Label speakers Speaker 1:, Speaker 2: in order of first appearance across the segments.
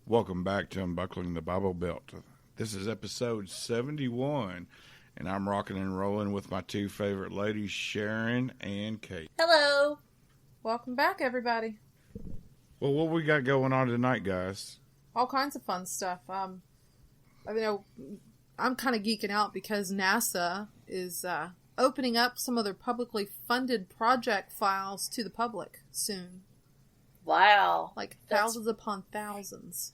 Speaker 1: Welcome back to Unbuckling the Bible Belt. This is episode 71, and I'm rocking and rolling with my two favorite ladies, Sharon and Kate.
Speaker 2: Hello.
Speaker 3: Welcome back, everybody.
Speaker 1: Well, what we got going on tonight, guys?
Speaker 3: All kinds of fun stuff. I'm kind of geeking out because NASA is opening up some of their publicly funded project files to the public soon.
Speaker 2: Wow.
Speaker 3: Like thousands upon thousands.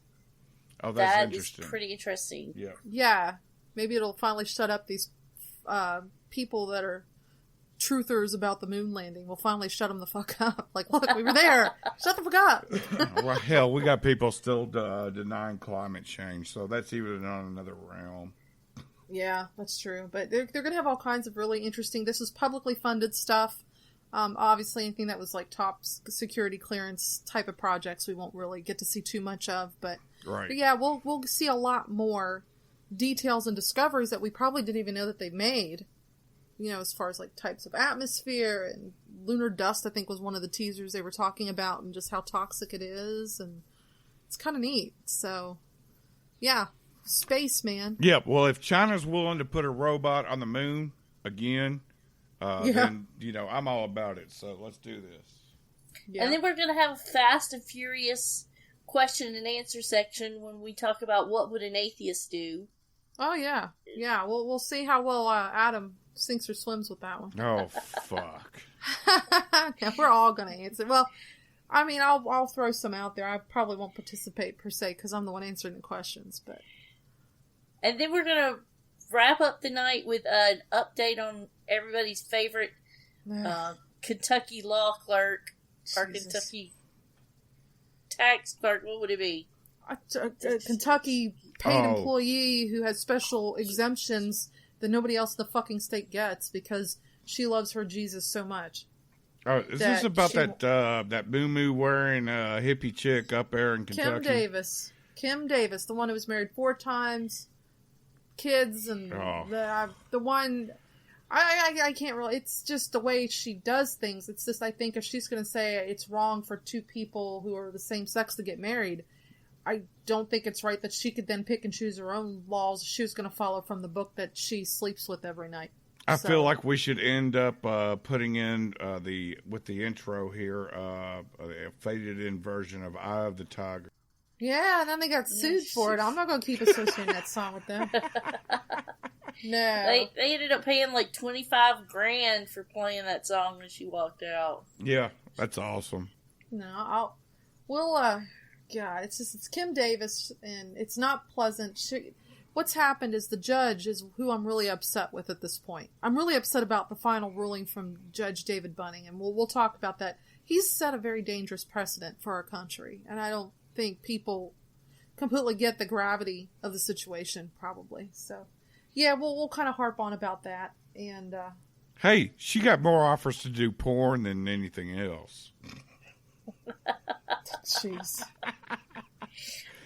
Speaker 1: Oh, that's
Speaker 2: that
Speaker 1: interesting.
Speaker 2: Is pretty interesting.
Speaker 1: Yeah.
Speaker 3: Yeah. Maybe it'll finally shut up these people that are truthers about the moon landing. We'll finally shut them the fuck up. Like, look, we were there. Shut the fuck up.
Speaker 1: Well, hell, we got people still denying climate change, so that's even on another realm.
Speaker 3: Yeah, that's true. But they're going to have all kinds of really interesting... This is publicly funded stuff. Obviously, anything that was like top security clearance type of projects, we won't really get to see too much of. But yeah, we'll see a lot more details and discoveries that we probably didn't even know that they've made. You know, as far as like types of atmosphere and lunar dust, I think was one of the teasers they were talking about, and just how toxic it is, and it's kind of neat. So, yeah, space, man.
Speaker 1: Yeah. Well, if China's willing to put a robot on the moon again. Then, you know, I'm all about it, so let's do this.
Speaker 2: Yeah. And then we're going to have a fast and furious question and answer section when we talk about what would an atheist do.
Speaker 3: Oh, yeah. Yeah, we'll see how well Adam sinks or swims with that one.
Speaker 1: Oh, fuck.
Speaker 3: Yeah, we're all going to answer. Well, I mean, I'll throw some out there. I probably won't participate, per se, because I'm the one answering the questions, but...
Speaker 2: And then we're going to wrap up the night with an update on everybody's favorite Kentucky law clerk or Kentucky tax clerk. What would it be?
Speaker 3: A Kentucky paid employee who has special exemptions that nobody else in the fucking state gets because she loves her Jesus so much.
Speaker 1: Oh, is this about that moo-moo wearing hippie chick up there in Kentucky?
Speaker 3: Kim Davis, the one who was married 4 times. Kids and the one I can't really, it's just the way she does things. It's just, I think if she's going to say it's wrong for 2 people who are the same sex to get married, I don't think it's right that she could then pick and choose her own laws she was going to follow from the book that she sleeps with every night.
Speaker 1: I feel like we should end up putting in with the intro here a faded in version of Eye of the Tiger.
Speaker 3: Yeah, and then they got sued for it. I'm not going to keep associating that song with them. No.
Speaker 2: They ended up paying like $25,000 for playing that song when she walked out.
Speaker 1: Yeah, that's awesome.
Speaker 3: No, it's Kim Davis, and it's not pleasant. What's happened is the judge is who I'm really upset with at this point. I'm really upset about the final ruling from Judge David Bunning, and we'll talk about that. He's set a very dangerous precedent for our country, and I don't think people completely get the gravity of the situation, probably. So, yeah, we'll kind of harp on about that. And
Speaker 1: hey, she got more offers to do porn than anything else.
Speaker 3: Jeez,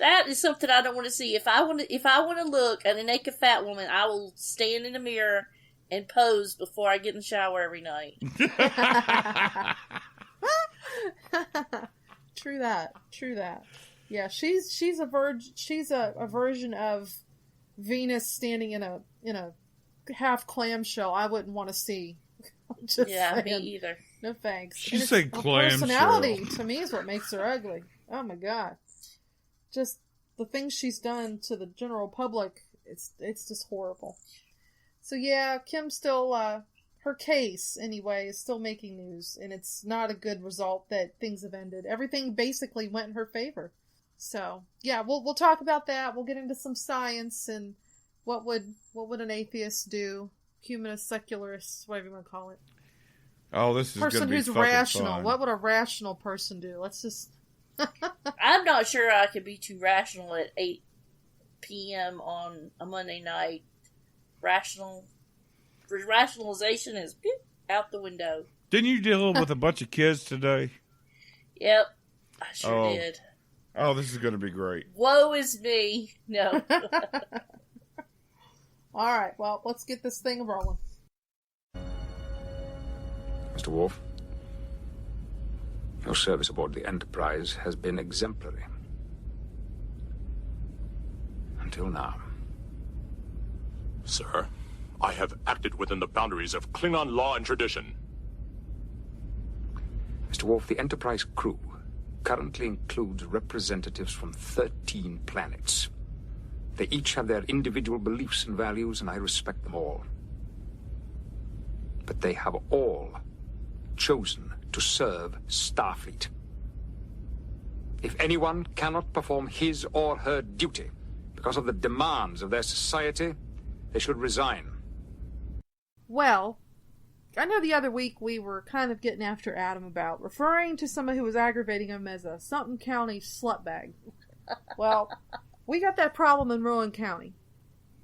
Speaker 2: that is something I don't want to see. If I want to look at a naked fat woman, I will stand in the mirror and pose before I get in the shower every night.
Speaker 3: True that. Yeah, she's a version of Venus standing in a half clamshell. I wouldn't want to see.
Speaker 2: Yeah, me either.
Speaker 3: No thanks.
Speaker 1: She said clamshell.
Speaker 3: Personality to me is what makes her ugly. Oh my god, just the things she's done to the general public. It's just horrible. So yeah, Kim still. Her case, anyway, is still making news, and it's not a good result that things have ended. Everything basically went in her favor. So, yeah, we'll talk about that. We'll get into some science and what would an atheist do? Humanist, secularist, whatever you want to call it.
Speaker 1: Oh, this is
Speaker 3: person who's rational.
Speaker 1: Fun.
Speaker 3: What would a rational person do? Let's just...
Speaker 2: I'm not sure I could be too rational at 8 p.m. on a Monday night. Rationalization is out the window.
Speaker 1: Didn't you deal with a bunch of kids today?
Speaker 2: Yep, I sure did.
Speaker 1: Oh, this is going to be great.
Speaker 2: Woe is me. No.
Speaker 3: All right, well, let's get this thing rolling.
Speaker 4: Mr. Worf, your service aboard the Enterprise has been exemplary. Until now.
Speaker 5: Sir, I have acted within the boundaries of Klingon law and tradition.
Speaker 4: Mr. Worf, the Enterprise crew currently includes representatives from 13 planets. They each have their individual beliefs and values, and I respect them all. But they have all chosen to serve Starfleet. If anyone cannot perform his or her duty because of the demands of their society, they should resign.
Speaker 3: Well, I know the other week we were kind of getting after Adam about referring to someone who was aggravating him as a Sumter County slutbag. Well, we got that problem in Rowan County,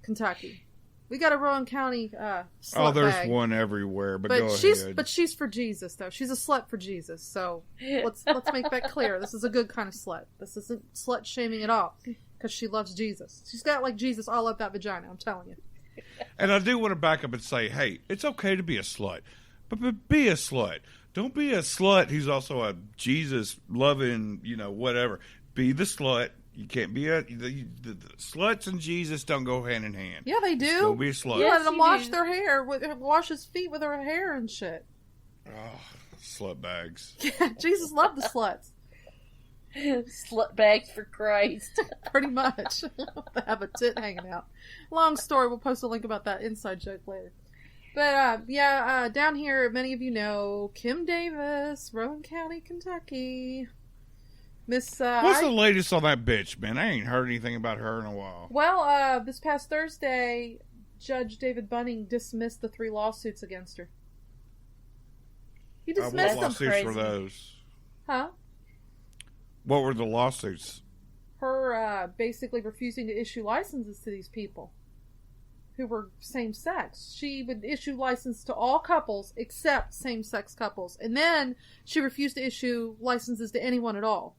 Speaker 3: Kentucky. We got a Rowan County slutbag.
Speaker 1: Oh, there's one everywhere, but go ahead.
Speaker 3: But she's for Jesus, though. She's a slut for Jesus, so let's make that clear. This is a good kind of slut. This isn't slut-shaming at all, because she loves Jesus. She's got, like, Jesus all up that vagina, I'm telling you.
Speaker 1: And I do want to back up and say, hey, it's okay to be a slut, but be a slut. Don't be a slut who's also a Jesus-loving, whatever. Be the slut. You can't be the sluts and Jesus don't go hand in hand.
Speaker 3: Yeah, they do.
Speaker 1: Don't be a slut.
Speaker 3: You let them wash their hair, wash his feet with her hair and shit.
Speaker 1: Oh, slut bags.
Speaker 3: Yeah, Jesus loved the sluts.
Speaker 2: Slut bags for Christ.
Speaker 3: Pretty much. They have a tit hanging out. Long story. We'll post a link about that inside joke later. But, down here, many of you know, Kim Davis, Rowan County, Kentucky. What's
Speaker 1: the latest on that bitch, man? I ain't heard anything about her in a while.
Speaker 3: Well, this past Thursday, Judge David Bunning dismissed the 3 lawsuits against her. He dismissed
Speaker 1: what
Speaker 3: them.
Speaker 1: lawsuits were those?
Speaker 3: Huh?
Speaker 1: What were the lawsuits?
Speaker 3: Her basically refusing to issue licenses to these people who were same-sex. She would issue license to all couples except same-sex couples. And then she refused to issue licenses to anyone at all.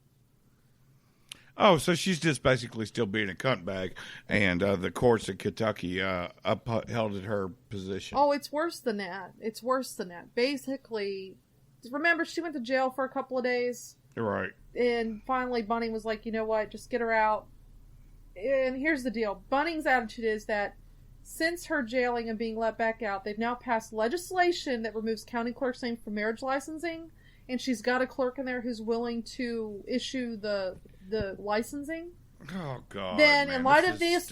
Speaker 1: Oh, so she's just basically still being a cunt bag, and the courts in Kentucky upheld her position.
Speaker 3: Oh, it's worse than that. It's worse than that. Basically, remember, she went to jail for a couple of days.
Speaker 1: You're right.
Speaker 3: And finally, Bunning was like, you know what, just get her out. And here's the deal. Bunning's attitude is that since her jailing and being let back out, they've now passed legislation that removes county clerk's name from marriage licensing, and she's got a clerk in there who's willing to issue the licensing.
Speaker 1: Oh, God.
Speaker 3: Then,
Speaker 1: man,
Speaker 3: in light of
Speaker 1: this,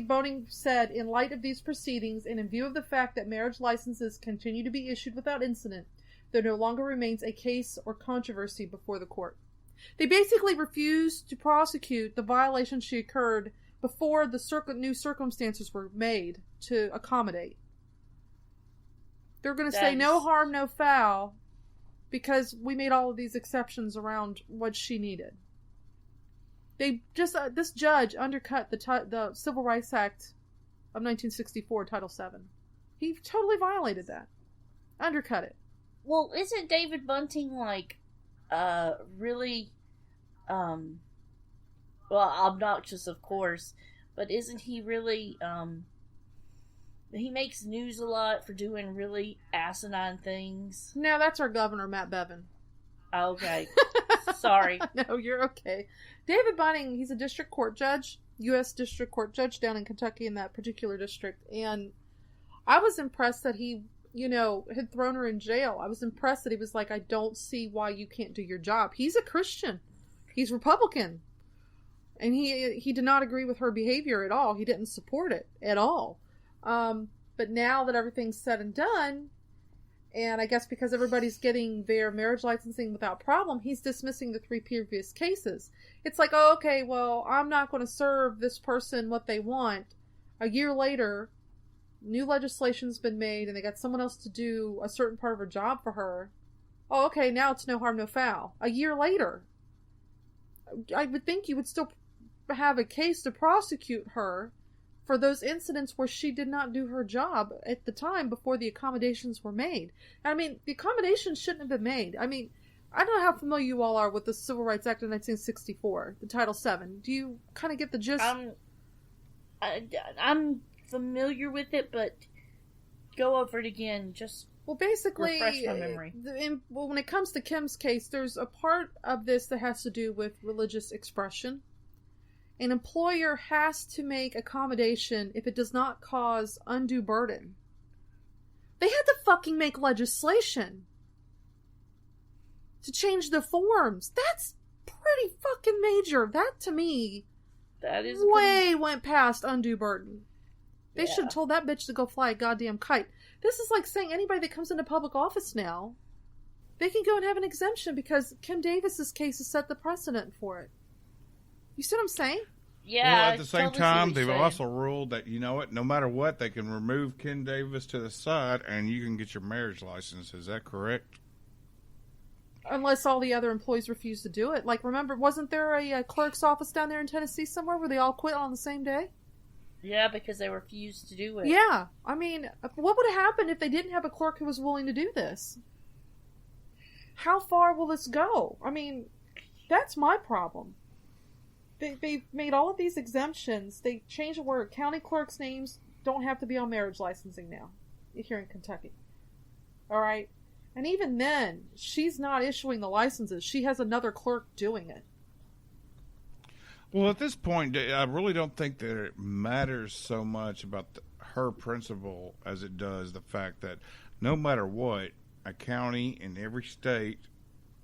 Speaker 3: Bunning said, in light of these proceedings, and in view of the fact that marriage licenses continue to be issued without incident, there no longer remains a case or controversy before the court. They basically refused to prosecute the violation she occurred before the new circumstances were made to accommodate. They're going to say no harm, no foul, because we made all of these exceptions around what she needed. They just this judge undercut the Civil Rights Act of 1964, Title VII. He totally violated that. Undercut it.
Speaker 2: Well, isn't David Bunting really obnoxious, of course, but isn't he really he makes news a lot for doing really asinine things?
Speaker 3: No, that's our governor, Matt Bevin.
Speaker 2: Okay. Sorry.
Speaker 3: No, you're okay. David Bunning, he's a district court judge, U.S. district court judge down in Kentucky in that particular district. And I was impressed that he, had thrown her in jail. I was impressed that he was like, I don't see why you can't do your job. He's a Christian. He's Republican. And he did not agree with her behavior at all. He didn't support it at all. But now that everything's said and done, and I guess because everybody's getting their marriage licensing without problem, he's dismissing the 3 previous cases. It's like, oh, okay, well, I'm not going to serve this person what they want. A year later, new legislation's been made, and they got someone else to do a certain part of her job for her. Oh, okay, now it's no harm, no foul. A year later, I would think you would still have a case to prosecute her for those incidents where she did not do her job at the time before the accommodations were made. I mean, the accommodations shouldn't have been made. I mean, I don't know how familiar you all are with the Civil Rights Act of 1964, the Title VII. Do you kind of get the gist?
Speaker 2: I'm familiar with it, but go over it again. Just
Speaker 3: basically,
Speaker 2: refresh my memory.
Speaker 3: When it comes to Kim's case, there's a part of this that has to do with religious expression. An employer has to make accommodation if it does not cause undue burden. They had to fucking make legislation to change the forms. That's pretty fucking major. That, to me,
Speaker 2: that is
Speaker 3: went past undue burden. They should have told that bitch to go fly a goddamn kite. This is like saying anybody that comes into public office now, they can go and have an exemption because Kim Davis's case has set the precedent for it. You see what I'm saying?
Speaker 2: Yeah.
Speaker 1: Well, at the same time, they've also ruled that, you know what, no matter what, they can remove Kim Davis to the side and you can get your marriage license. Is that correct?
Speaker 3: Unless all the other employees refuse to do it. Like, remember, wasn't there a clerk's office down there in Tennessee somewhere where they all quit on the same day?
Speaker 2: Yeah, because they refused to do it.
Speaker 3: Yeah. I mean, what would have happened if they didn't have a clerk who was willing to do this? How far will this go? I mean, that's my problem. They've made all of these exemptions. They changed the word. County clerks' names don't have to be on marriage licensing now here in Kentucky. All right? And even then, she's not issuing the licenses. She has another clerk doing it.
Speaker 1: Well, at this point, I really don't think that it matters so much about her principle as it does the fact that no matter what, a county in every state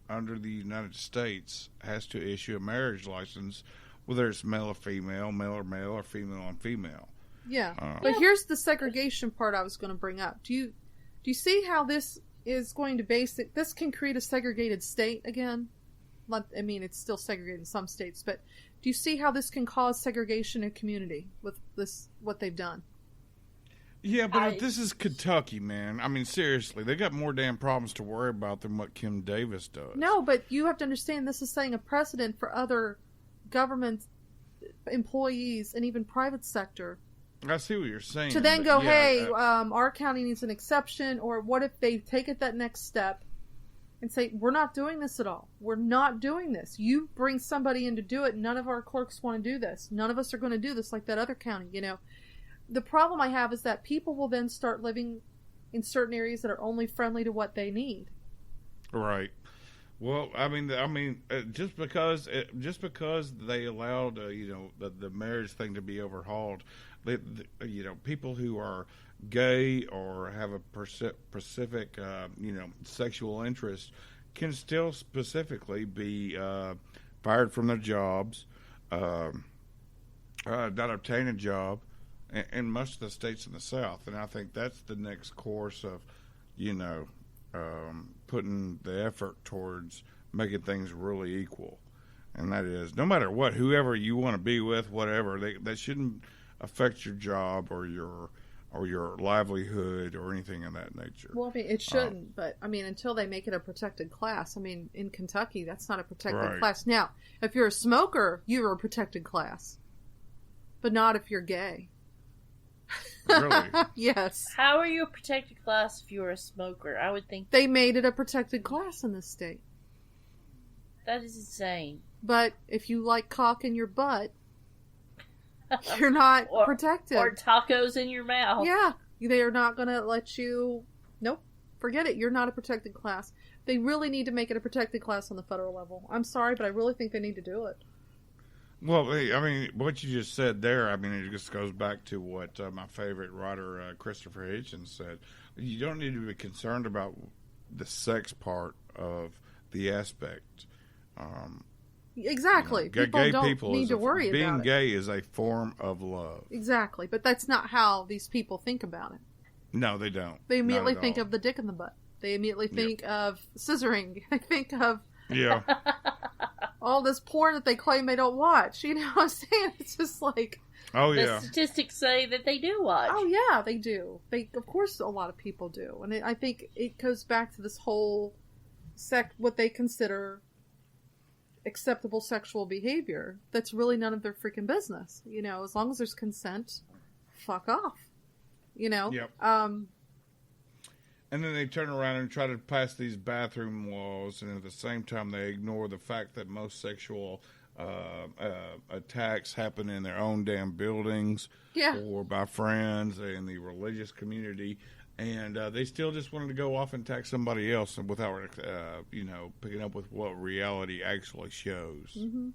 Speaker 1: under the United States has to issue a marriage license, whether it's male or female, or female on female.
Speaker 3: Yeah, but here's the segregation part I was going to bring up. Do you see how this is going to this can create a segregated state again? I mean, it's still segregated in some states, but do you see how this can cause segregation in a community with this, what they've done?
Speaker 1: Yeah, but this is Kentucky, man. I mean, seriously, they got more damn problems to worry about than what Kim Davis does.
Speaker 3: No, but you have to understand this is setting a precedent for other government employees and even private sector.
Speaker 1: I see what you're saying.
Speaker 3: To then go, hey, our county needs an exception, or what if they take it that next step and say, we're not doing this at all. We're not doing this. You bring somebody in to do it. None of our clerks want to do this. None of us are going to do this like that other county, you know. The problem I have is that people will then start living in certain areas that are only friendly to what they need. Right.
Speaker 1: Well, I mean, just because they allowed, the marriage thing to be overhauled, people who are gay or have a specific, sexual interest can still specifically be fired from their jobs, not obtain a job, in most of the states in the South. And I think that's the next course of, putting the effort towards making things really equal. And that is, no matter what, whoever you want to be with, whatever, that shouldn't affect your job or your livelihood or anything of that nature.
Speaker 3: Well, I mean, it shouldn't, but I mean, until they make it a protected class. I mean, in Kentucky, that's not a protected class. Now, if you're a smoker, you're a protected class, but not if you're gay.
Speaker 1: Really?
Speaker 3: Yes.
Speaker 2: How are you a protected class if you're a smoker? I would think
Speaker 3: they made it a protected class in this state.
Speaker 2: That is insane.
Speaker 3: But if you like cock in your butt, you're not protected.
Speaker 2: Or tacos in your mouth.
Speaker 3: Yeah. They are not going to let you... Nope. Forget it. You're not a protected class. They really need to make it a protected class on the federal level. I'm sorry, but I really think they need to do it.
Speaker 1: Well, I mean, what you just said there, I mean, it just goes back to what my favorite writer, Christopher Hitchens, said. You don't need to be concerned about the sex part of the aspect.
Speaker 3: Exactly. People don't need to worry about it.
Speaker 1: Being gay is a form of love.
Speaker 3: Exactly. But that's not how these people think about it.
Speaker 1: No, they don't.
Speaker 3: They immediately think of the dick in the butt. They immediately think of scissoring. They think of all this porn that they claim they don't watch. You know what I'm saying? It's just like...
Speaker 1: Oh, yeah.
Speaker 2: The statistics say that they do watch.
Speaker 3: Oh, yeah, they do. Of course, a lot of people do. And I think it goes back to this whole what they consider acceptable sexual behavior. That's really none of their freaking business. You know, as long as there's consent, fuck off. You know?
Speaker 1: Yep. And then they turn around and try to pass these bathroom laws, and at the same time they ignore the fact that most sexual attacks happen in their own damn buildings or by friends in the religious community. And they still just wanted to go off and attack somebody else without, picking up with what reality actually shows.
Speaker 3: Mm-hmm.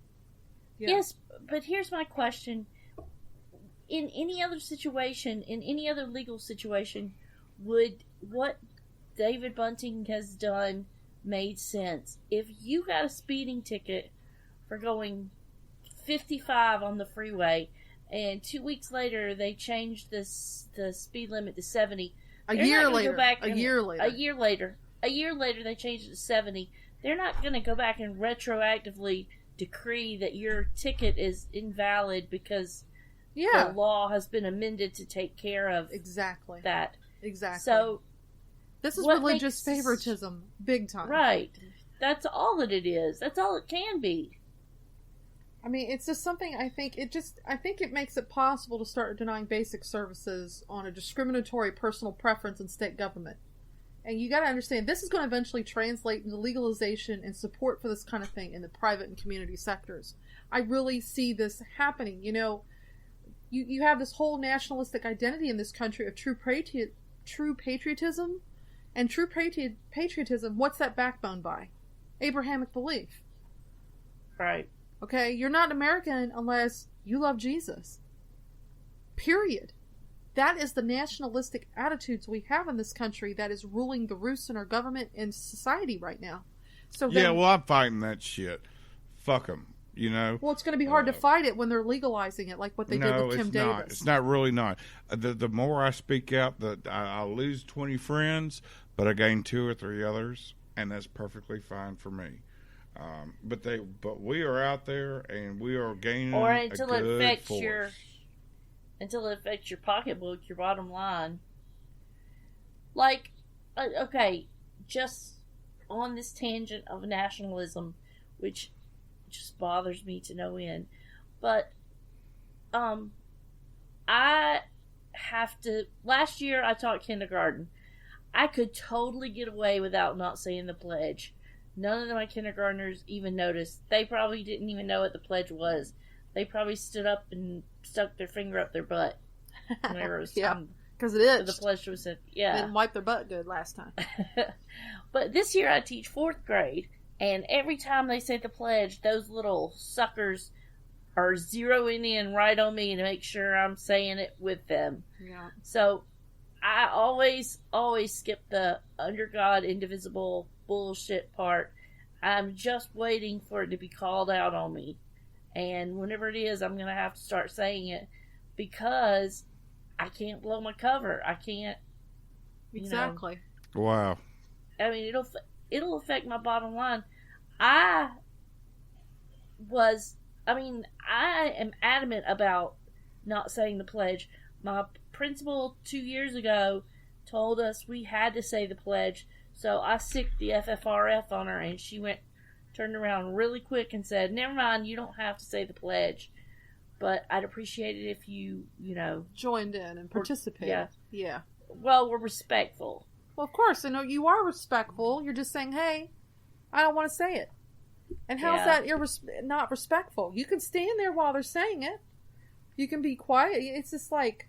Speaker 3: Yeah.
Speaker 2: Yes, but here's my question. In any other situation, in any other legal situation, would what David Bunting has done made sense? If you got a speeding ticket for going 55 on the freeway, and 2 weeks later they changed the speed limit to 70.
Speaker 3: A year later
Speaker 2: they changed it to 70. They're not going to go back and retroactively decree that your ticket is invalid because the law has been amended to take care of that.
Speaker 3: Exactly.
Speaker 2: So
Speaker 3: this is religious favoritism, big time.
Speaker 2: Right. That's all that it is. That's all it can be.
Speaker 3: I mean, it's just something I think it makes it possible to start denying basic services on a discriminatory personal preference in state government. And you got to understand, this is going to eventually translate into legalization and support for this kind of thing in the private and community sectors. I really see this happening. You know, you have this whole nationalistic identity in this country of true patriotism. And true patriotism, what's that backbone by? Abrahamic belief.
Speaker 2: Right.
Speaker 3: Okay, you're not American unless you love Jesus. Period. That is the nationalistic attitudes we have in this country that is ruling the roost in our government and society right now. So
Speaker 1: I'm fighting that shit. Fuck them, you know.
Speaker 3: Well, it's going to be hard to fight it when they're legalizing it, like what they did with Kim Davis.
Speaker 1: It's not really not. The more I speak out, I lose 20 friends, but I gain 2 or 3 others, and that's perfectly fine for me. But we are out there, and we are gaining a good force.
Speaker 2: Until it affects your pocketbook, your bottom line. Like, okay, just on this tangent of nationalism, which just bothers me to no end. But, I have to... Last year, I taught kindergarten. I could totally get away without not saying the pledge. None of my kindergartners even noticed. They probably didn't even know what the pledge was. They probably stood up and stuck their finger up their butt whenever it was time.
Speaker 3: Because it is.
Speaker 2: The pledge was said. Yeah.
Speaker 3: They didn't wipe their butt good last time.
Speaker 2: But this year I teach 4th grade, and every time they say the pledge, those little suckers are zeroing in right on me to make sure I'm saying it with them.
Speaker 3: Yeah.
Speaker 2: So I always skip the under God, indivisible bullshit part. I'm just waiting for it to be called out on me. And whenever it is, I'm going to have to start saying it because I can't blow my cover. I can't.
Speaker 3: Exactly.
Speaker 1: Wow.
Speaker 2: I mean, it'll affect my bottom line. I am adamant about not saying the pledge. My principal 2 years ago told us we had to say the pledge, so I sicked the FFRF on her, and she turned around really quick and said, never mind, you don't have to say the pledge, but I'd appreciate it if you
Speaker 3: joined in and participated. Yeah.
Speaker 2: Well, we're respectful.
Speaker 3: Well, of course, I know you are respectful. You're just saying, hey, I don't want to say it. And how's that not respectful? You can stand there while they're saying it. You can be quiet. It's just like,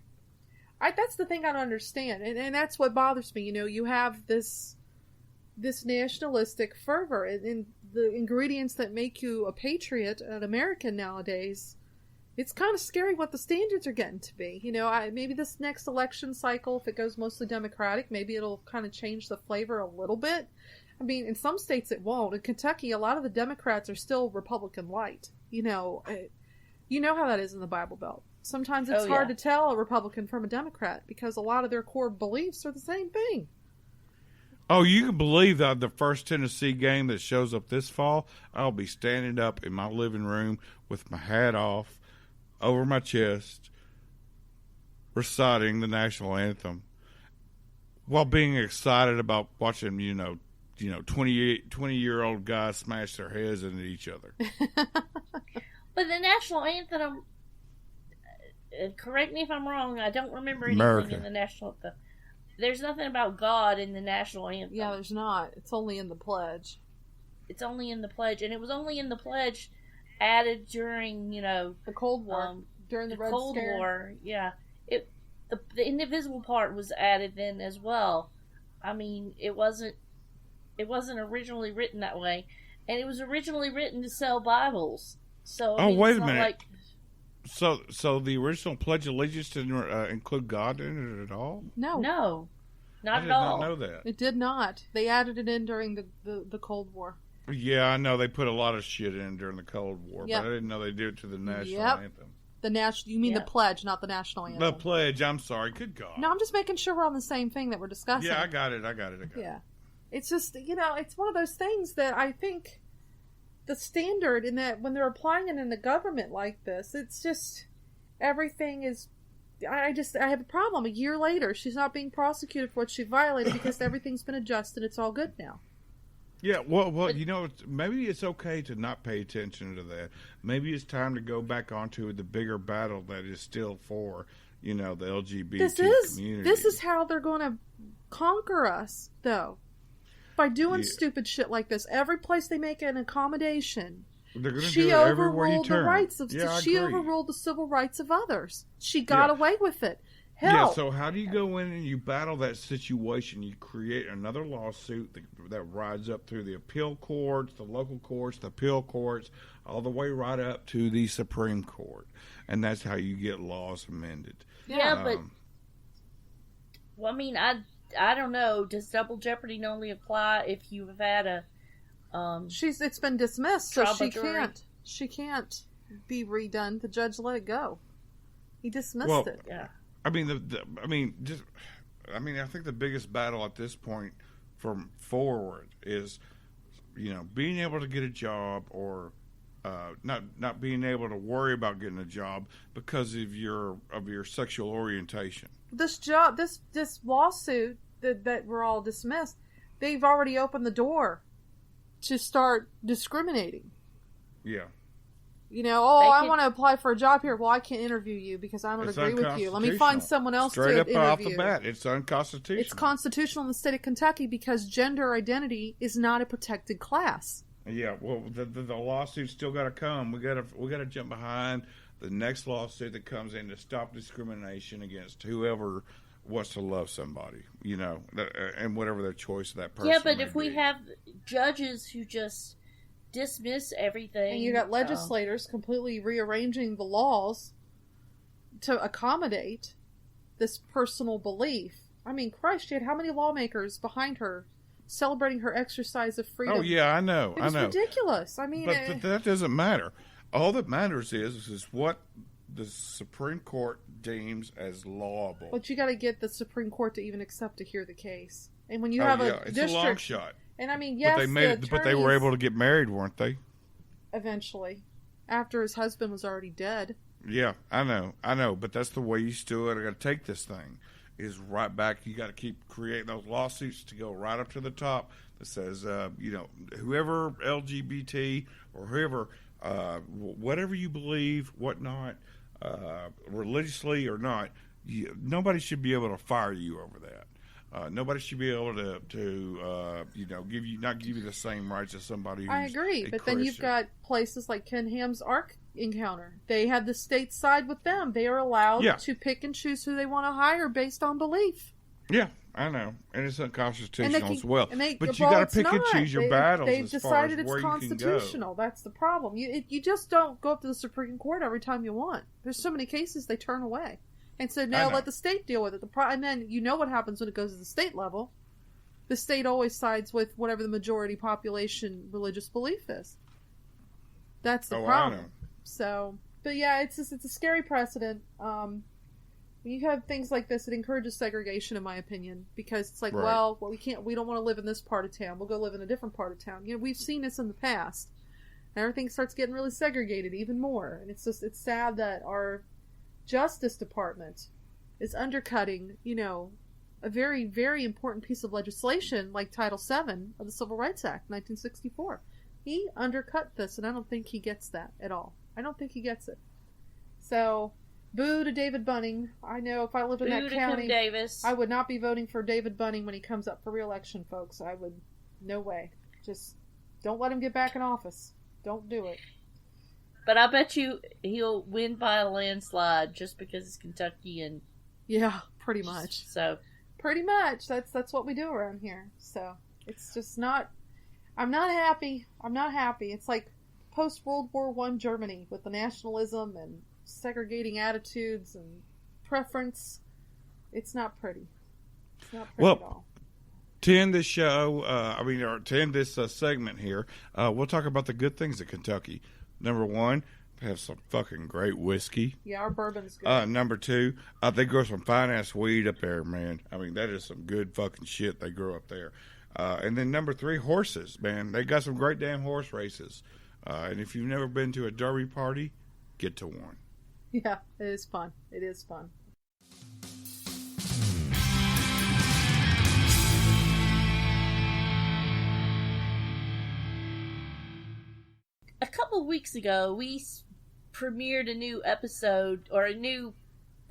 Speaker 3: that's the thing I don't understand. And that's what bothers me. You have this nationalistic fervor and the ingredients that make you a patriot, an American nowadays. It's kind of scary what the standards are getting to be. Maybe this next election cycle, if it goes mostly Democratic, maybe it'll kind of change the flavor a little bit. I mean, in some states it won't. In Kentucky, a lot of the Democrats are still Republican light. You know how that is in the Bible Belt. Sometimes it's hard to tell a Republican from a Democrat because a lot of their core beliefs are the same thing.
Speaker 1: Oh, you can believe that the first Tennessee game that shows up this fall, I'll be standing up in my living room with my hat off, over my chest, reciting the national anthem, while being excited about watching, 20-year-old guys smash their heads into each other.
Speaker 2: But the national anthem, correct me if I'm wrong, I don't remember anything
Speaker 1: America.
Speaker 2: in the national anthem. there's nothing about God in the national anthem.
Speaker 3: Yeah, there's not. It's only in the pledge.
Speaker 2: It's only in the pledge, and it was only in the pledge added during,
Speaker 3: the Cold War, during the Red
Speaker 2: Cold
Speaker 3: Scare.
Speaker 2: War. Yeah, the indivisible part was added then as well. I mean, it wasn't originally written that way, and it was originally written to sell Bibles. So
Speaker 1: wait a minute. So the original Pledge of Allegiance didn't include God in it at all?
Speaker 2: No, not at all.
Speaker 1: I did not know that.
Speaker 3: It did not. They added it in during the Cold War.
Speaker 1: Yeah, I know they put a lot of shit in during the Cold War,
Speaker 3: Yep.
Speaker 1: but I didn't know they did it to the national anthem.
Speaker 3: You mean the pledge, not the national anthem.
Speaker 1: The pledge. I'm sorry. Good God.
Speaker 3: No, I'm just making sure we're on the same thing that we're discussing.
Speaker 1: Yeah, I got it.
Speaker 3: Yeah. It's just, it's one of those things that I think the standard in that when they're applying it in the government like this, it's just everything is. I have a problem. A year later, she's not being prosecuted for what she violated because everything's been adjusted. It's all good now.
Speaker 1: Yeah, well, maybe it's okay to not pay attention to that. Maybe it's time to go back onto the bigger battle that is still for, the LGBT community.
Speaker 3: This is how they're going to conquer us, though. By doing stupid shit like this. Every place they make an accommodation,
Speaker 1: they're going to do it everywhere you turn.
Speaker 3: She overruled the civil rights of others. She got away with it. Hell.
Speaker 1: Yeah, so how do you go in and you battle that situation? You create another lawsuit that rides up through the appeal courts, the local courts, the appeal courts, all the way right up to the Supreme Court. And that's how you get laws amended.
Speaker 2: Yeah, but... Well, I mean, I don't know. Does double jeopardy only apply if you have had a...
Speaker 3: It's been dismissed, so she can't be redone. The judge let it go. He dismissed it.
Speaker 2: Yeah.
Speaker 1: I mean, I think the biggest battle at this point from forward is, being able to get a job or not being able to worry about getting a job because of your sexual orientation.
Speaker 3: This lawsuit that we're all dismissed, they've already opened the door to start discriminating.
Speaker 1: Yeah.
Speaker 3: I want to apply for a job here. Well, I can't interview you because I don't agree with you. Let me find someone else to interview.
Speaker 1: Straight up off the bat, it's unconstitutional.
Speaker 3: It's constitutional in the state of Kentucky because gender identity is not a protected class.
Speaker 1: Yeah, well, the lawsuit's still got to come. We got to jump behind the next lawsuit that comes in to stop discrimination against whoever wants to love somebody, and whatever their choice of that person.
Speaker 2: Yeah, but if we have judges who just dismiss everything,
Speaker 3: and you got legislators completely rearranging the laws to accommodate this personal belief. I mean, Christ, she had how many lawmakers behind her celebrating her exercise of freedom?
Speaker 1: Oh yeah, I know.
Speaker 3: It was ridiculous. I mean,
Speaker 1: but that doesn't matter. All that matters is what the Supreme Court deems as lawable.
Speaker 3: But you got to get the Supreme Court to even accept to hear the case. And when you have a
Speaker 1: it's
Speaker 3: district,
Speaker 1: a long shot.
Speaker 3: And I mean, yes,
Speaker 1: but they were able to get married, weren't they?
Speaker 3: Eventually, after his husband was already dead.
Speaker 1: Yeah, I know, but that's the way you still got to take this thing. Is right back. You got to keep creating those lawsuits to go right up to the top that says, whoever LGBT or whoever, whatever you believe, whatnot, religiously or not, nobody should be able to fire you over that. Nobody should be able to give you the same rights as somebody who's
Speaker 3: I agree, but
Speaker 1: Christian.
Speaker 3: Then you've got places like Ken Ham's Ark Encounter. They had the state side with them. They are allowed to pick and choose who they want to hire based on belief.
Speaker 1: Yeah, I know, and it's unconstitutional as well. But you got to pick and choose your battles.
Speaker 3: They've decided
Speaker 1: it's
Speaker 3: constitutional. That's the problem. You just don't go up to the Supreme Court every time you want. There's so many cases they turn away. And so now let the state deal with it. And then you know what happens when it goes to the state level. The state always sides with whatever the majority population religious belief is. That's the problem. I know. So, but yeah, it's a scary precedent. When you have things like this, it encourages segregation, in my opinion, because it's like, we don't want to live in this part of town. We'll go live in a different part of town. We've seen this in the past. And everything starts getting really segregated even more. And it's sad that our Justice Department is undercutting, a very, very important piece of legislation like Title VII of the Civil Rights Act, 1964. He undercut this, and I don't think he gets that at all. I don't think he gets it. So, Boo to David Bunning. I know if I lived in
Speaker 2: Boo
Speaker 3: that
Speaker 2: to
Speaker 3: county,
Speaker 2: Kim Davis.
Speaker 3: I would not be voting for David Bunning when he comes up for re-election, folks. I would. No way. Just don't let him get back in office. Don't do it.
Speaker 2: But I bet you he'll win by a landslide just because it's Kentucky and...
Speaker 3: Yeah, pretty much.
Speaker 2: So...
Speaker 3: Pretty much. That's what we do around here. So, it's just not... I'm not happy. I'm not happy. It's like post-World War I Germany with the nationalism and segregating attitudes and preference. It's not pretty. It's not pretty at all.
Speaker 1: To end this show, or to end this segment here, we'll talk about the good things of Kentucky. Number one, they have some fucking great whiskey.
Speaker 3: Yeah, our bourbon's good.
Speaker 1: Number two, they grow some fine-ass weed up there, man. I mean, that is some good fucking shit they grow up there. And then number three, horses, man. They got some great damn horse races. And if you've never been to a derby party, get to one.
Speaker 3: Yeah, it is fun. It is fun.
Speaker 2: A couple weeks ago, we premiered a new episode, or a new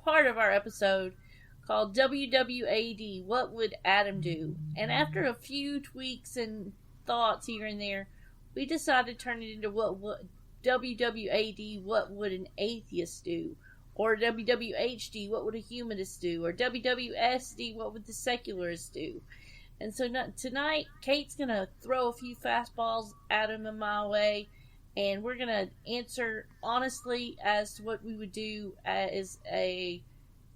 Speaker 2: part of our episode, called WWAD, What Would Adam Do? And after a few tweaks and thoughts here and there, we decided to turn it into WWAD, What Would an Atheist Do? Or WWHD, What Would a Humanist Do? Or WWSD, What Would the Secularist Do? And so tonight, Kate's going to throw a few fastballs at him in my way, and we're going to answer honestly as to what we would do as a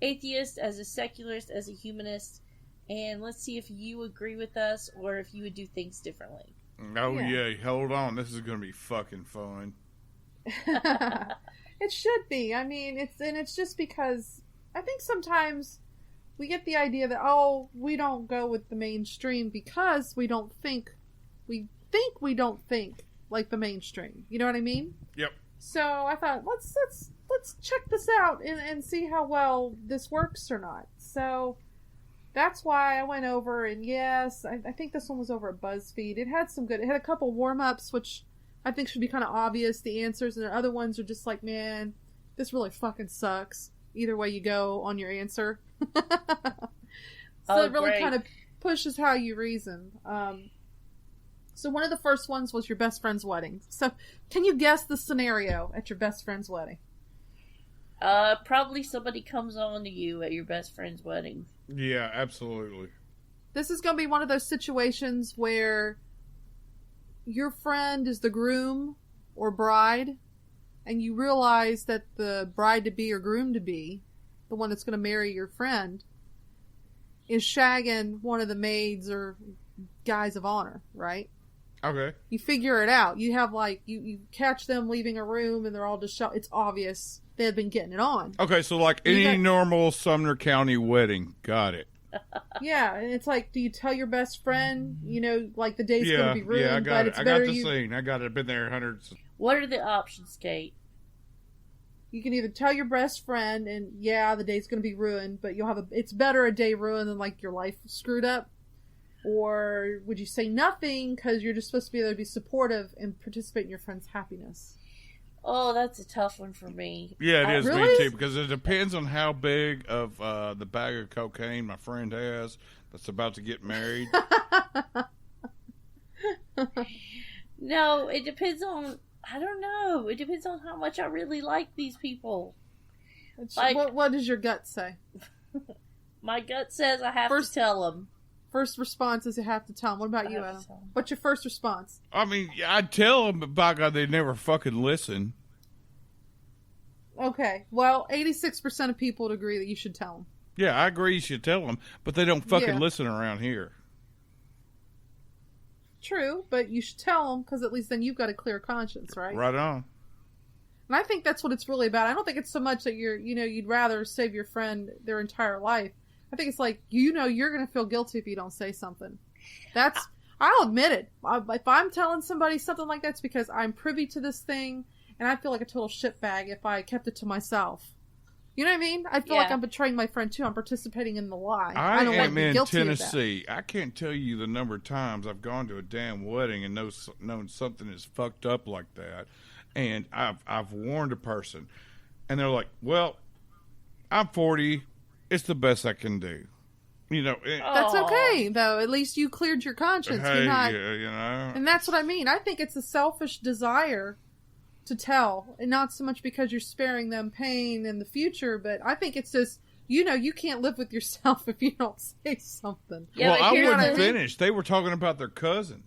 Speaker 2: atheist, as a secularist, as a humanist, and let's see if you agree with us or if you would do things differently.
Speaker 1: Oh, yeah. Hold on. This is going to be fucking fun.
Speaker 3: It should be. I mean, it's just because I think sometimes we get the idea that, oh, we don't go with the mainstream because we don't think like the mainstream. You know what I mean?
Speaker 1: Yep.
Speaker 3: So I thought, let's check this out and see how well this works or not. So that's why I went over, and yes, I think this one was over at BuzzFeed. It had a couple warm-ups, which I think should be kind of obvious, the answers, and the other ones are just like, man, this really fucking sucks. Either way you go on your answer. So it really kind of pushes how you reason. So one of the first ones was your best friend's wedding. So can you guess the scenario at your best friend's wedding?
Speaker 2: Probably somebody comes on to you at your best friend's wedding.
Speaker 1: Yeah, absolutely.
Speaker 3: This is going to be one of those situations where your friend is the groom or bride, and you realize that the bride-to-be or groom-to-be, the one that's going to marry your friend, is shagging one of the maids or guys of honor, right?
Speaker 1: Okay.
Speaker 3: You figure it out. You have, like, you catch them leaving a room, and they're all just it's obvious they had been getting it on.
Speaker 1: Okay, so like any normal Sumner County wedding. Got it.
Speaker 3: Yeah, and it's like, do you tell your best friend, like the day's going to be ruined?
Speaker 1: Yeah, I got
Speaker 3: but
Speaker 1: it.
Speaker 3: It's
Speaker 1: I got the scene. I got it. I've been there hundreds.
Speaker 2: What are the options, Kate?
Speaker 3: You can either tell your best friend, and yeah, the day's going to be ruined, but it's better a day ruined than like your life screwed up. Or would you say nothing because you're just supposed to be there to be supportive and participate in your friend's happiness?
Speaker 2: Oh, that's a tough one for me.
Speaker 1: Yeah, it is
Speaker 3: really?
Speaker 1: me too, because it depends on how big of the bag of cocaine my friend has that's about to get married.
Speaker 2: No, it depends on, I don't know. It depends on how much I really like these people.
Speaker 3: What does your gut say?
Speaker 2: My gut says I have to tell them.
Speaker 3: First response is you have to tell them. What about you, Adam? What's your first response?
Speaker 1: I mean, I'd tell them, but by God, they never fucking listen.
Speaker 3: Okay. Well, 86% of people would agree that you should tell them.
Speaker 1: Yeah, I agree you should tell them, but they don't fucking listen around here.
Speaker 3: True, but you should tell them because at least then you've got a clear conscience, right?
Speaker 1: Right on.
Speaker 3: And I think that's what it's really about. I don't think it's so much that you'd rather save your friend their entire life. I think it's like, you're going to feel guilty if you don't say something. I'll admit it. If I'm telling somebody something like that, it's because I'm privy to this thing, and I feel like a total shitbag if I kept it to myself. You know what I mean? I feel like I'm betraying my friend, too. I'm participating in the lie.
Speaker 1: I
Speaker 3: don't
Speaker 1: am in
Speaker 3: guilty
Speaker 1: Tennessee. I can't tell you the number of times I've gone to a damn wedding and known something is fucked up like that. And I've warned a person. And they're like, well, I'm 40. It's the best I can do.
Speaker 3: That's okay, though. At least you cleared your conscience.
Speaker 1: Hey,
Speaker 3: You're not,
Speaker 1: yeah,
Speaker 3: and that's what I mean. I think it's a selfish desire to tell, and not so much because you're sparing them pain in the future, but I think it's just, you can't live with yourself if you don't say something.
Speaker 2: Yeah,
Speaker 1: well, I wouldn't
Speaker 3: I mean?
Speaker 1: finish. They were talking about their cousin.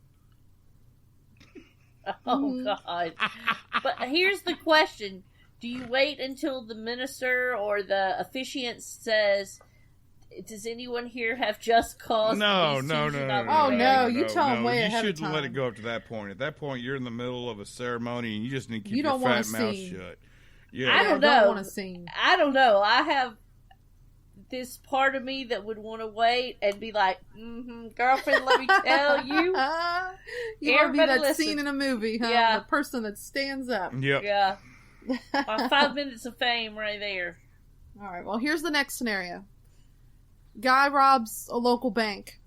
Speaker 2: Oh, God. But here's the question. Do you wait until the minister or the officiant says, does anyone here have just cause?
Speaker 1: No.
Speaker 3: Oh, no, you tell them way ahead of time.
Speaker 1: You shouldn't let it go up to that point. At that point, you're in the middle of a ceremony, and you just need to keep
Speaker 3: You
Speaker 1: your
Speaker 3: don't want
Speaker 1: fat
Speaker 3: a
Speaker 1: mouth
Speaker 3: scene.
Speaker 1: shut. Yeah.
Speaker 2: I don't
Speaker 3: don't
Speaker 2: know.
Speaker 3: want to sing.
Speaker 2: I don't know. I have this part of me that would want to wait and be like, girlfriend, let me tell you.
Speaker 3: You want to be
Speaker 2: Everybody
Speaker 3: that
Speaker 2: listen.
Speaker 3: scene in a movie, huh?
Speaker 2: Yeah.
Speaker 3: The person that stands up.
Speaker 1: Yep.
Speaker 2: Yeah. My 5 minutes of fame right there.
Speaker 3: All right, well, here's the next scenario. Guy robs a local bank,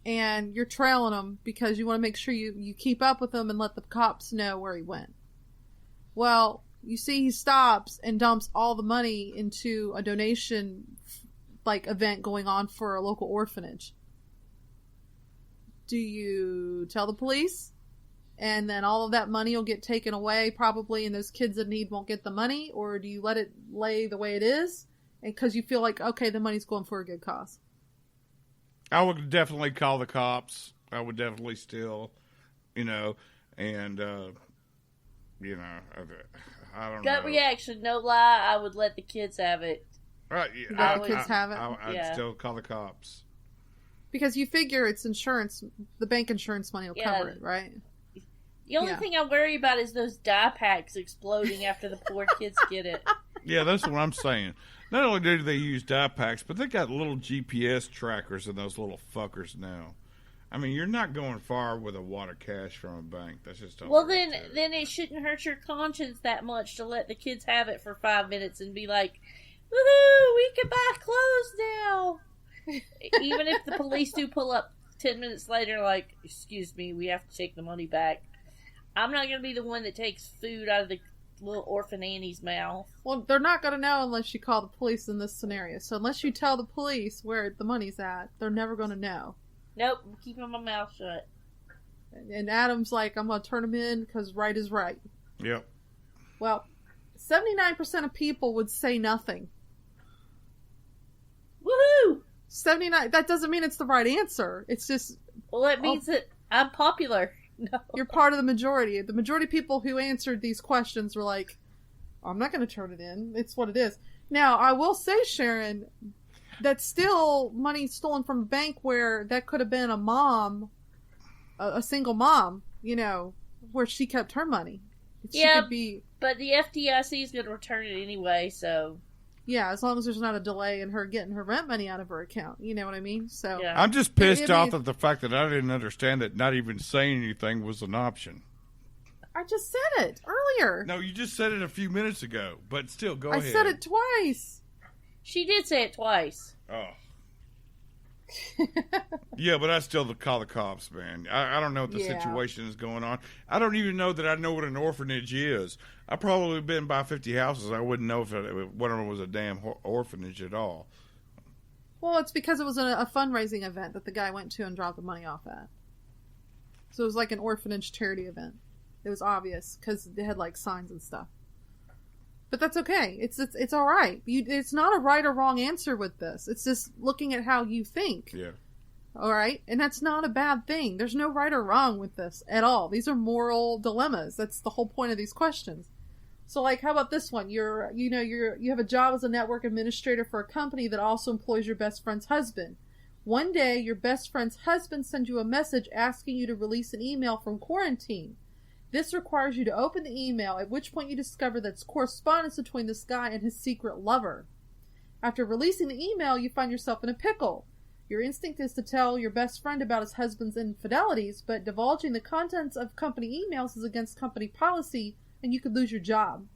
Speaker 3: and you're trailing him because you want to make sure you keep up with him and let the cops know where he went. Well, you see he stops and dumps all the money into a donation event going on for a local orphanage. Do you tell the police? And then all of that money will get taken away probably, and those kids in need won't get the money? Or do you let it lay the way it is? Because you feel like, okay, the money's going for a good cause.
Speaker 1: I would definitely call the cops. I would definitely still, and, I don't know.
Speaker 2: Gut reaction, no lie. I would let the kids have it.
Speaker 1: Right,
Speaker 3: Let the kids have it?
Speaker 1: I'd still call the cops.
Speaker 3: Because you figure it's insurance, the bank insurance money will cover it, right?
Speaker 2: The only thing I worry about is those dye packs exploding after the poor kids get it.
Speaker 1: Yeah, that's what I'm saying. Not only do they use dye packs, but they got little GPS trackers in those little fuckers now. I mean, you're not going far with a wad of cash from a bank. That's just
Speaker 2: then it shouldn't hurt your conscience that much to let the kids have it for 5 minutes and be like, woohoo, we can buy clothes now. Even if the police do pull up 10 minutes later, like, excuse me, we have to take the money back. I'm not going to be the one that takes food out of the little orphan Annie's mouth.
Speaker 3: Well, they're not going to know unless you call the police in this scenario. So unless you tell the police where the money's at, they're never going to know.
Speaker 2: Nope, I'm keeping my mouth shut.
Speaker 3: And Adam's like, I'm going to turn them in because right is right.
Speaker 1: Yep.
Speaker 3: Well, 79% of people would say nothing.
Speaker 2: Woohoo!
Speaker 3: 79. That doesn't mean it's the right answer. It's just...
Speaker 2: Well, it means that I'm popular. No.
Speaker 3: You're part of the majority. The majority of people who answered these questions were like, I'm not going to turn it in. It's what it is. Now, I will say, Sharon, that's still money stolen from a bank where that could have been a mom, a single mom, where she kept her money.
Speaker 2: But the FDIC is going to return it anyway, so...
Speaker 3: Yeah, as long as there's not a delay in her getting her rent money out of her account. You know what I mean? So
Speaker 2: yeah.
Speaker 1: I'm just pissed off at the fact that I didn't understand that not even saying anything was an option.
Speaker 3: I just said it earlier.
Speaker 1: No, you just said it a few minutes ago, but still, go ahead.
Speaker 3: I said it twice.
Speaker 2: She did say it twice.
Speaker 1: Oh. Yeah, but I still call the cops, man. I don't know what the situation is going on. I don't even know that I know what an orphanage is. I've probably been by 50 houses. I wouldn't know if one of them was a damn orphanage at all.
Speaker 3: Well, it's because it was a fundraising event that the guy went to and dropped the money off at. So it was like an orphanage charity event. It was obvious because they had signs and stuff. But that's okay. It's all right. It's not a right or wrong answer with this. It's just looking at how you think.
Speaker 1: Yeah. All
Speaker 3: right? And that's not a bad thing. There's no right or wrong with this at all. These are moral dilemmas. That's the whole point of these questions. So, how about this one? You have a job as a network administrator for a company that also employs your best friend's husband. One day, your best friend's husband sends you a message asking you to release an email from quarantine. This requires you to open the email, at which point you discover that's correspondence between this guy and his secret lover. After releasing the email, you find yourself in a pickle. Your instinct is to tell your best friend about his husband's infidelities, but divulging the contents of company emails is against company policy, and you could lose your job.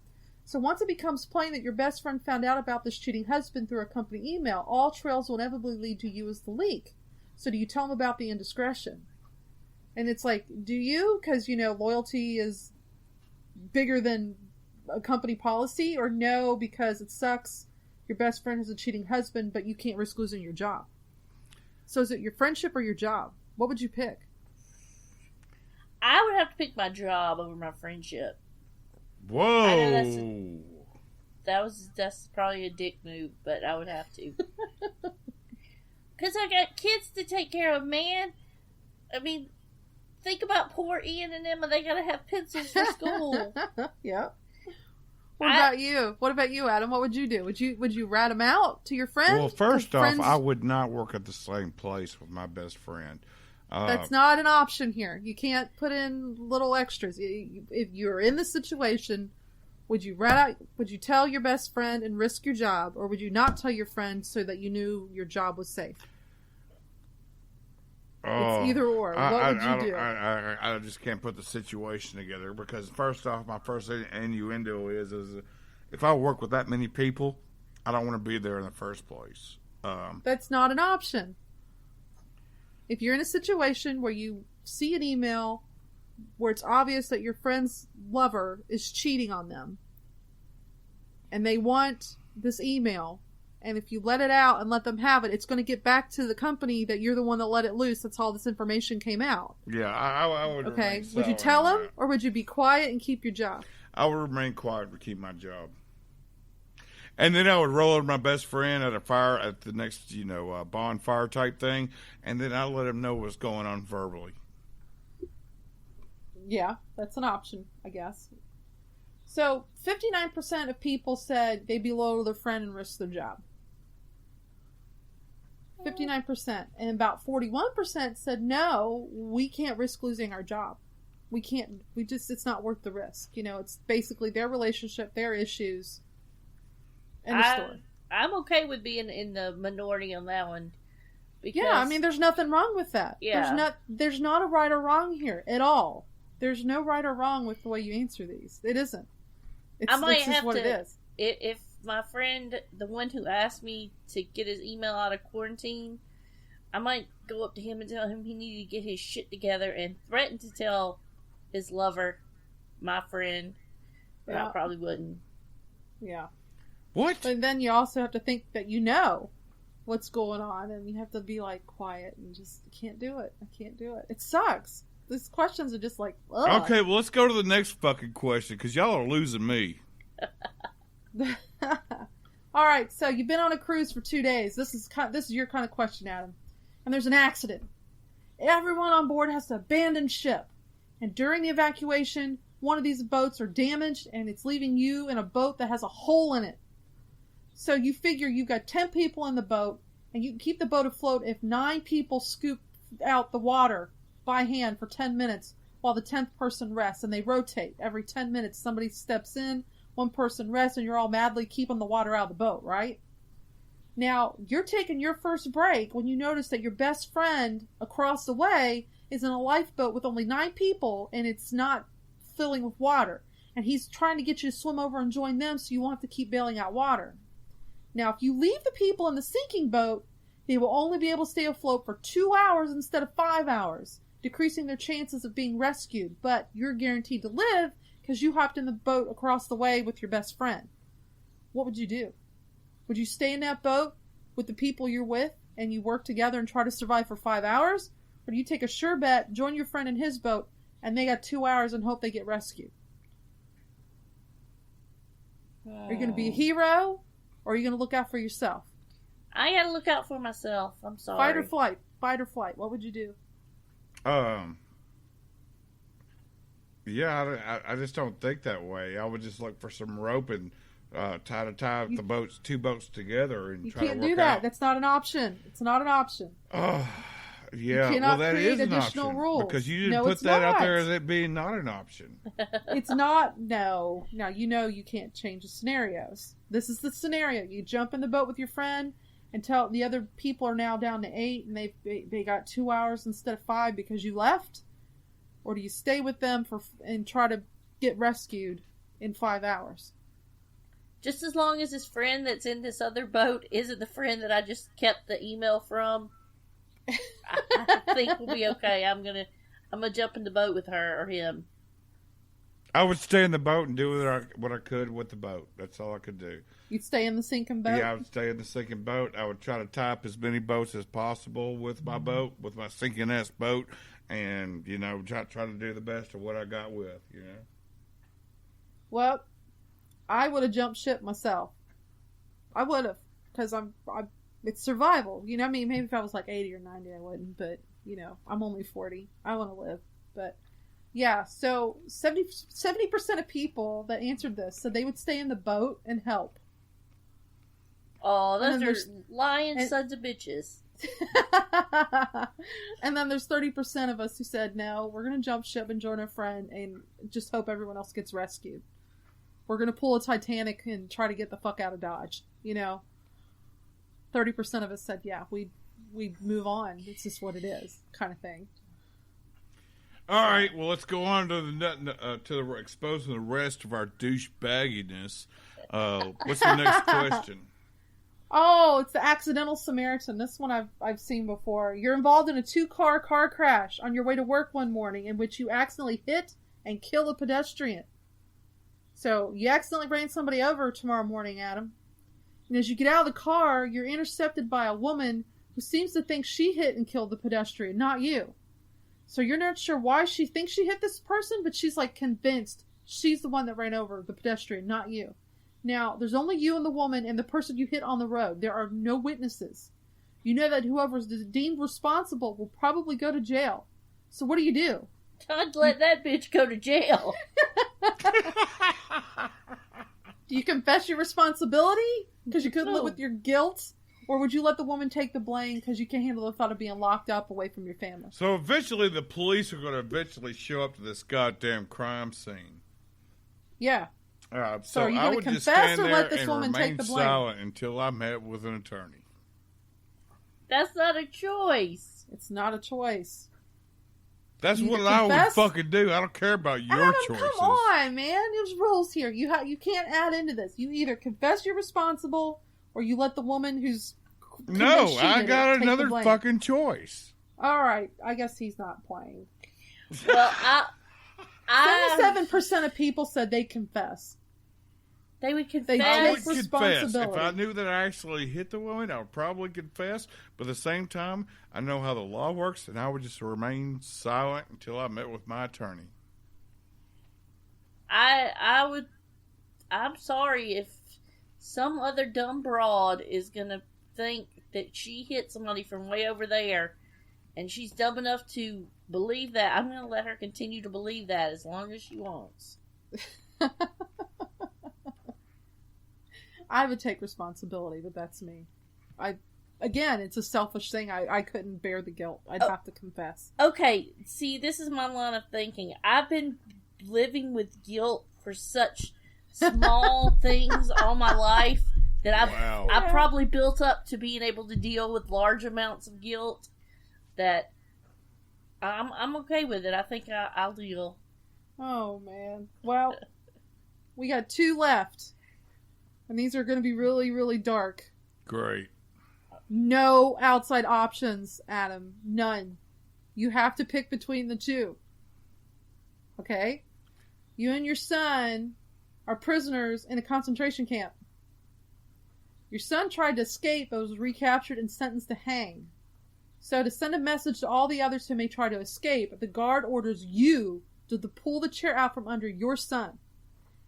Speaker 3: So once it becomes plain that your best friend found out about this cheating husband through a company email, all trails will inevitably lead to you as the leak. So do you tell him about the indiscretion? And it's do you? Because, loyalty is bigger than a company policy, or no, because it sucks your best friend has a cheating husband, but you can't risk losing your job. So is it your friendship or your job? What would you pick?
Speaker 2: I would have to pick my job over my friendship.
Speaker 1: Whoa.
Speaker 2: I know that's probably a dick move, but I would have to. Because I got kids to take care of, man. I mean, think about poor Ian and Emma. They gotta have pencils for school.
Speaker 3: Yeah. What about you? What about you, Adam? What would you do? Would you rat them out to your friend?
Speaker 1: Well, first off, I would not work at the same place with my best friend.
Speaker 3: That's not an option here. You can't put in little extras. If you're in the situation, would you rat out? Would you tell your best friend and risk your job, or would you not tell your friend so that you knew your job was safe? It's either or. What would you do?
Speaker 1: I just can't put the situation together because first off, my first innuendo is if I work with that many people, I don't want to be there in the first place.
Speaker 3: That's not an option. If you're in a situation where you see an email where it's obvious that your friend's lover is cheating on them, and they want this email, and if you let it out and let them have it, it's going to get back to the company that you're the one that let it loose. That's how this information came out.
Speaker 1: Yeah, I would.
Speaker 3: Okay, would you tell them, or would you be quiet and keep your job?
Speaker 1: I would remain quiet to keep my job. And then I would roll over my best friend at the next, bonfire type thing, and then I'd let him know what's going on verbally.
Speaker 3: Yeah, that's an option, I guess. So, 59% of people said they'd be loyal to their friend and risk their job. 59%. And about 41% said, no, we can't risk losing our job. It's not worth the risk. It's basically their relationship, their issues.
Speaker 2: I'm okay with being in the minority on that one. Because,
Speaker 3: yeah, I mean, there's nothing wrong with that.
Speaker 2: Yeah.
Speaker 3: There's not a right or wrong here at all. There's no right or wrong with the way you answer these. It isn't. It's just what it is.
Speaker 2: If my friend, the one who asked me to get his email out of quarantine, I might go up to him and tell him he needed to get his shit together and threaten to tell his lover, my friend, but I probably wouldn't.
Speaker 3: Yeah.
Speaker 1: What?
Speaker 3: But then you also have to think that you know what's going on, and you have to be quiet and just can't do it. I can't do it. It sucks. These questions are just ugh.
Speaker 1: Okay, well, let's go to the next fucking question because y'all are losing me.
Speaker 3: All right, so you've been on a cruise for 2 days. This is your kind of question, Adam. And there's an accident. Everyone on board has to abandon ship, and during the evacuation, one of these boats are damaged, and it's leaving you in a boat that has a hole in it. So you figure you've got 10 people in the boat, and you can keep the boat afloat if 9 people scoop out the water by hand for 10 minutes while the 10th person rests, and they rotate. Every 10 minutes, somebody steps in, one person rests, and you're all madly keeping the water out of the boat, right? Now, you're taking your first break when you notice that your best friend across the way is in a lifeboat with only 9 people, and it's not filling with water. And he's trying to get you to swim over and join them so you won't have to keep bailing out water. Now, if you leave the people in the sinking boat, they will only be able to stay afloat for 2 hours instead of 5 hours, decreasing their chances of being rescued. But you're guaranteed to live because you hopped in the boat across the way with your best friend. What would you do? Would you stay in that boat with the people you're with and you work together and try to survive for 5 hours? Or do you take a sure bet, join your friend in his boat, and they got 2 hours and hope they get rescued? Are you going to be a hero? Or are you going to look out for yourself?
Speaker 2: I got to look out for myself. I'm sorry.
Speaker 3: Fight or flight. Fight or flight. What would you do?
Speaker 1: Yeah, I just don't think that way. I would just look for some rope and tie the 2 boats together and try to work out.
Speaker 3: You can't do that. That's not an option. It's not an option.
Speaker 1: Yeah, well, that is an option.
Speaker 3: Rules.
Speaker 1: Because you didn't put that out there as it being not an option.
Speaker 3: It's not. No. Now, you can't change the scenarios. This is the scenario. You jump in the boat with your friend and tell the other people are now down to 8 and they got 2 hours instead of 5 because you left? Or do you stay with them and try to get rescued in 5 hours?
Speaker 2: Just as long as this friend that's in this other boat isn't the friend that I just kept the email from, I think we'll be okay. I'm gonna jump in the boat with her or him.
Speaker 1: I would stay in the boat and do what I could with the boat. That's all I could do.
Speaker 3: You'd stay in the sinking boat?
Speaker 1: Yeah, I would stay in the sinking boat. I would try to tie up as many boats as possible with my boat, with my sinking-ass boat, and, try to do the best of what I got with,
Speaker 3: Well, I would have jumped ship myself. I would have, because it's survival. Maybe if I was like 80 or 90, I wouldn't, but, I'm only 40. I want to live, but... Yeah, so 70% of people that answered this said they would stay in the boat and help.
Speaker 2: Oh, those are lying sons of bitches.
Speaker 3: And then there's 30% of us who said, no, we're going to jump ship and join our friend and just hope everyone else gets rescued. We're going to pull a Titanic and try to get the fuck out of Dodge. 30% of us said, yeah, we'd move on. It's just what it is, kind of thing.
Speaker 1: All right, well, let's go on to the exposing the rest of our douchebagginess. What's the next question?
Speaker 3: Oh, it's the accidental Samaritan. This one I've seen before. You're involved in a 2-car car crash on your way to work one morning in which you accidentally hit and kill a pedestrian. So you accidentally ran somebody over tomorrow morning, Adam. And as you get out of the car, you're intercepted by a woman who seems to think she hit and killed the pedestrian, not you. So you're not sure why she thinks she hit this person, but she's like convinced she's the one that ran over the pedestrian, not you. Now, there's only you and the woman and the person you hit on the road. There are no witnesses. You know that whoever's deemed responsible will probably go to jail. So what do?
Speaker 2: I'd let that bitch go to jail.
Speaker 3: Do you confess your responsibility because you couldn't live with your guilt? Or would you let the woman take the blame because you can't handle the thought of being locked up away from your family?
Speaker 1: So eventually the police are going to show up to this goddamn crime scene.
Speaker 3: Yeah.
Speaker 1: So
Speaker 3: are you
Speaker 1: I
Speaker 3: going
Speaker 1: would
Speaker 3: to
Speaker 1: just
Speaker 3: confess
Speaker 1: stand
Speaker 3: or
Speaker 1: there
Speaker 3: let this
Speaker 1: and
Speaker 3: woman take
Speaker 1: remain
Speaker 3: the blame?
Speaker 1: silent until I met with an attorney.
Speaker 2: That's not a choice.
Speaker 3: It's not a choice.
Speaker 1: That's
Speaker 3: You
Speaker 1: what
Speaker 3: either
Speaker 1: I would
Speaker 3: confess-
Speaker 1: fucking do. I don't care about your
Speaker 3: Adam,
Speaker 1: choices.
Speaker 3: come on, man. There's rules here. You can't add into this. You either confess you're responsible or you let the woman who's...
Speaker 1: No, I got another fucking choice.
Speaker 3: All right. I guess he's not playing.
Speaker 2: Well,
Speaker 3: 77% of people said they confess.
Speaker 2: They would confess.
Speaker 1: I would confess.
Speaker 3: Responsibility.
Speaker 1: If I knew that I actually hit the woman, I would probably confess. But at the same time, I know how the law works, and I would just remain silent until I met with my attorney.
Speaker 2: I'm sorry if some other dumb broad is going to think that she hit somebody from way over there, and she's dumb enough to believe that. I'm going to let her continue to believe that as long as she wants.
Speaker 3: I would take responsibility, but that's me. Again, it's a selfish thing. I couldn't bear the guilt. I'd have to confess.
Speaker 2: Okay, see, this is my line of thinking. I've been living with guilt for such small things all my life that I've probably built up to being able to deal with large amounts of guilt that I'm okay with it. I think I'll deal.
Speaker 3: Oh, man. Well, we got 2 left. And these are going to be really, really dark.
Speaker 1: Great.
Speaker 3: No outside options, Adam. None. You have to pick between the 2. Okay? You and your son are prisoners in a concentration camp. Your son tried to escape but was recaptured and sentenced to hang. So to send a message to all the others who may try to escape, the guard orders you to pull the chair out from under your son.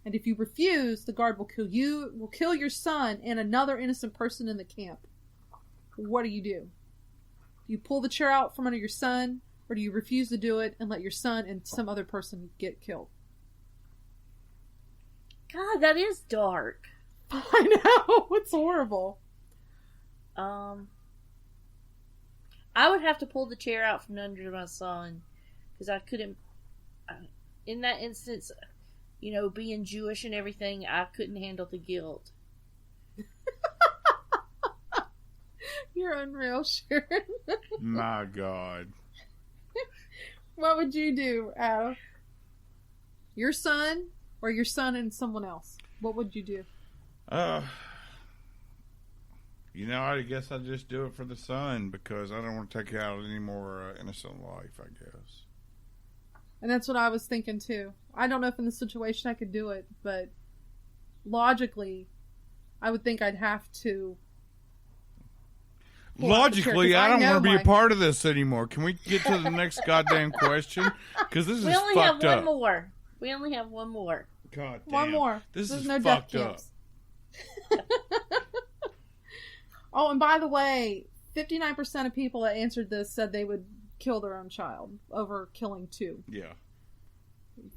Speaker 3: And if you refuse, the guard will kill your son and another innocent person in the camp. What do? Do you pull the chair out from under your son, or do you refuse to do it and let your son and some other person get killed?
Speaker 2: God, that is dark.
Speaker 3: I know, it's horrible.
Speaker 2: I would have to pull the chair out from under my son, because I couldn't, in that instance, being Jewish and everything, I couldn't handle the guilt.
Speaker 3: You're unreal, Sharon.
Speaker 1: My God.
Speaker 3: What would you do, Adam? Your son or your son and someone else? What would you do?
Speaker 1: I guess I'd just do it for the son because I don't want to take out any more innocent life, I guess.
Speaker 3: And that's what I was thinking too. I don't know if in this situation I could do it, but logically, I would think I'd have to.
Speaker 1: Logically, I don't want to be a part of this anymore. Can we get to the next goddamn question? Because this is fucked up.
Speaker 2: We only have one more. We only have one more.
Speaker 1: God damn.
Speaker 3: One more.
Speaker 1: This
Speaker 3: There's
Speaker 1: is
Speaker 3: no
Speaker 1: fucked
Speaker 3: death
Speaker 1: up.
Speaker 3: camps. Oh, and by the way, 59% of people that answered this said they would kill their own child over killing two.
Speaker 1: Yeah.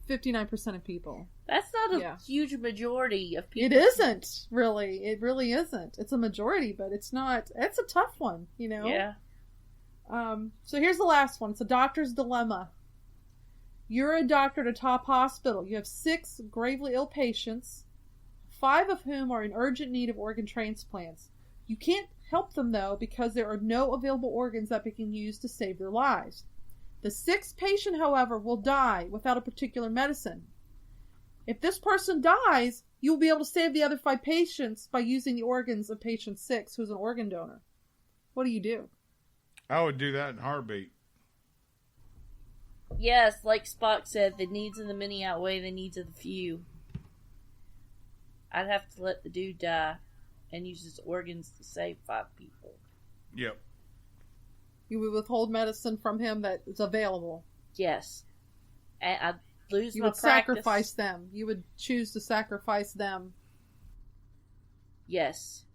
Speaker 3: 59% of people.
Speaker 2: That's not a huge majority of people.
Speaker 3: It isn't, really. It really isn't. It's a majority, but it's not. It's a tough one, you know?
Speaker 2: Yeah.
Speaker 3: So here's the last one. It's a doctor's dilemma. You're a doctor at a top hospital. You have 6 gravely ill patients, 5 of whom are in urgent need of organ transplants. You can't help them, though, because there are no available organs that they can use to save their lives. The 6th patient, however, will die without a particular medicine. If this person dies, you will be able to save the other 5 patients by using the organs of patient 6, who's an organ donor. What do you do?
Speaker 1: I would do that in a heartbeat.
Speaker 2: Yes, like Spock said, the needs of the many outweigh the needs of the few. I'd have to let the dude die and use his organs to save 5 people.
Speaker 1: Yep.
Speaker 3: You would withhold medicine from him that is available.
Speaker 2: Yes. And I'd lose
Speaker 3: you
Speaker 2: my
Speaker 3: would
Speaker 2: practice.
Speaker 3: Sacrifice them. You would choose to sacrifice them.
Speaker 2: Yes.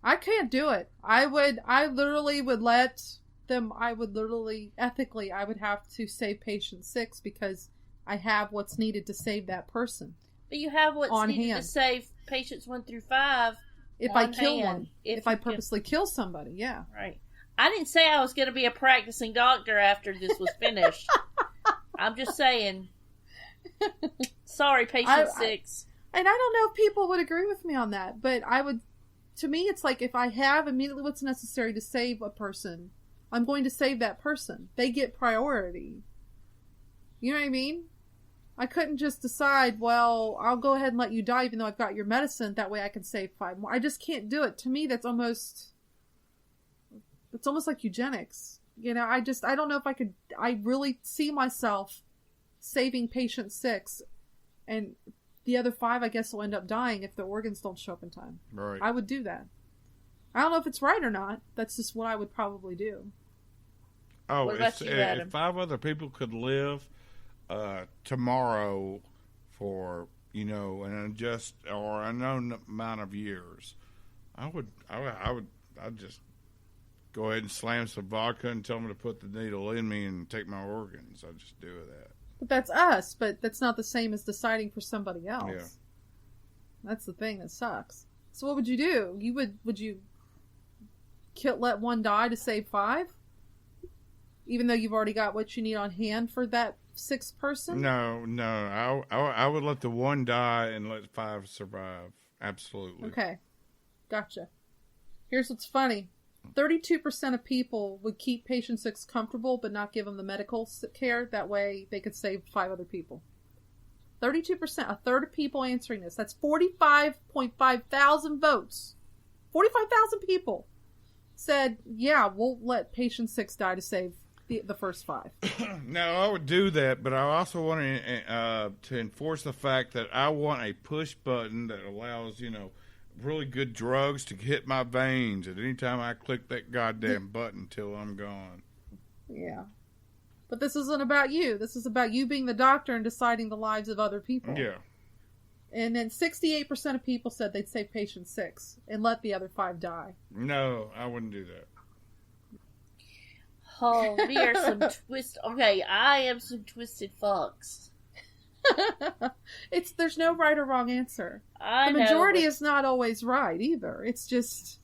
Speaker 3: I can't do it. I literally would let them, ethically, I would have to save patient 6 because I have what's needed to save that person.
Speaker 2: But you have what's
Speaker 3: on
Speaker 2: needed
Speaker 3: hand.
Speaker 2: to save patients 1 through 5
Speaker 3: if
Speaker 2: on
Speaker 3: I kill
Speaker 2: hand.
Speaker 3: one. If I purposely kill somebody, yeah.
Speaker 2: Right. I didn't say I was going to be a practicing doctor after this was finished. I'm just saying. Sorry, patient 6.
Speaker 3: And I don't know if people would agree with me on that, but to me, it's like if I have immediately what's necessary to save a person, I'm going to save that person. They get priority. You know what I mean? I couldn't just decide, well, I'll go ahead and let you die even though I've got your medicine. That way I can save 5 more. I just can't do it. To me, it's almost like eugenics. You know, I don't know if I really see myself saving patient 6 and the other 5, I guess, will end up dying if the organs don't show up in time.
Speaker 1: Right.
Speaker 3: I would do that. I don't know if it's right or not. That's just what I would probably do.
Speaker 1: Oh,
Speaker 2: What about you, Adam?
Speaker 1: if 5 other people could live tomorrow for, an unjust or unknown amount of years, I'd just go ahead and slam some vodka and tell them to put the needle in me and take my organs. I'd just do that.
Speaker 3: But that's us, but that's not the same as deciding for somebody else.
Speaker 1: Yeah.
Speaker 3: That's the thing that sucks. So what would you do? Would you let one die to save 5? Even though you've already got what you need on hand for that 6th person?
Speaker 1: No. I would let the one die and let 5 survive. Absolutely.
Speaker 3: Okay. Gotcha. Here's what's funny. 32% of people would keep patient 6 comfortable but not give them the medical care. That way they could save 5 other people. 32%, a third of people answering this. That's 45.5 thousand votes. 45,000 people said, yeah, we'll let patient 6 die to save the first 5.
Speaker 1: No, I would do that, but I also want to enforce the fact that I want a push button that allows, really good drugs to hit my veins at any time I click that goddamn button till I'm gone.
Speaker 3: Yeah. But this isn't about you. This is about you being the doctor and deciding the lives of other people.
Speaker 1: Yeah.
Speaker 3: And then 68% of people said they'd save patient 6 and let the other 5 die.
Speaker 1: No, I wouldn't do that.
Speaker 2: Oh, we are some Okay, I am some twisted fucks.
Speaker 3: There's no right or wrong answer.
Speaker 2: The
Speaker 3: majority is not always right either. It's just,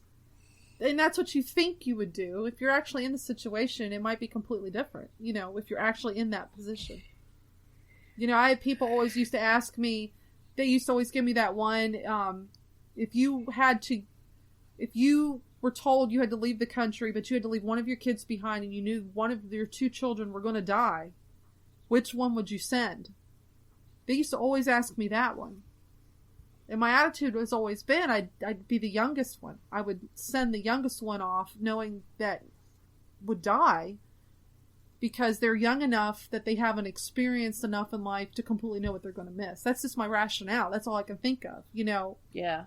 Speaker 3: and that's what you think you would do. If you're actually in the situation, it might be completely different. If you're actually in that position. I had people always used to ask me, they used to always give me that one, if you were told you had to leave the country, but you had to leave one of your kids behind and you knew one of your 2 children were going to die, which one would you send? They used to always ask me that one. And my attitude has always been, I'd be the youngest one. I would send the youngest one off knowing that would die because they're young enough that they haven't experienced enough in life to completely know what they're going to miss. That's just my rationale. That's all I can think of,
Speaker 2: Yeah.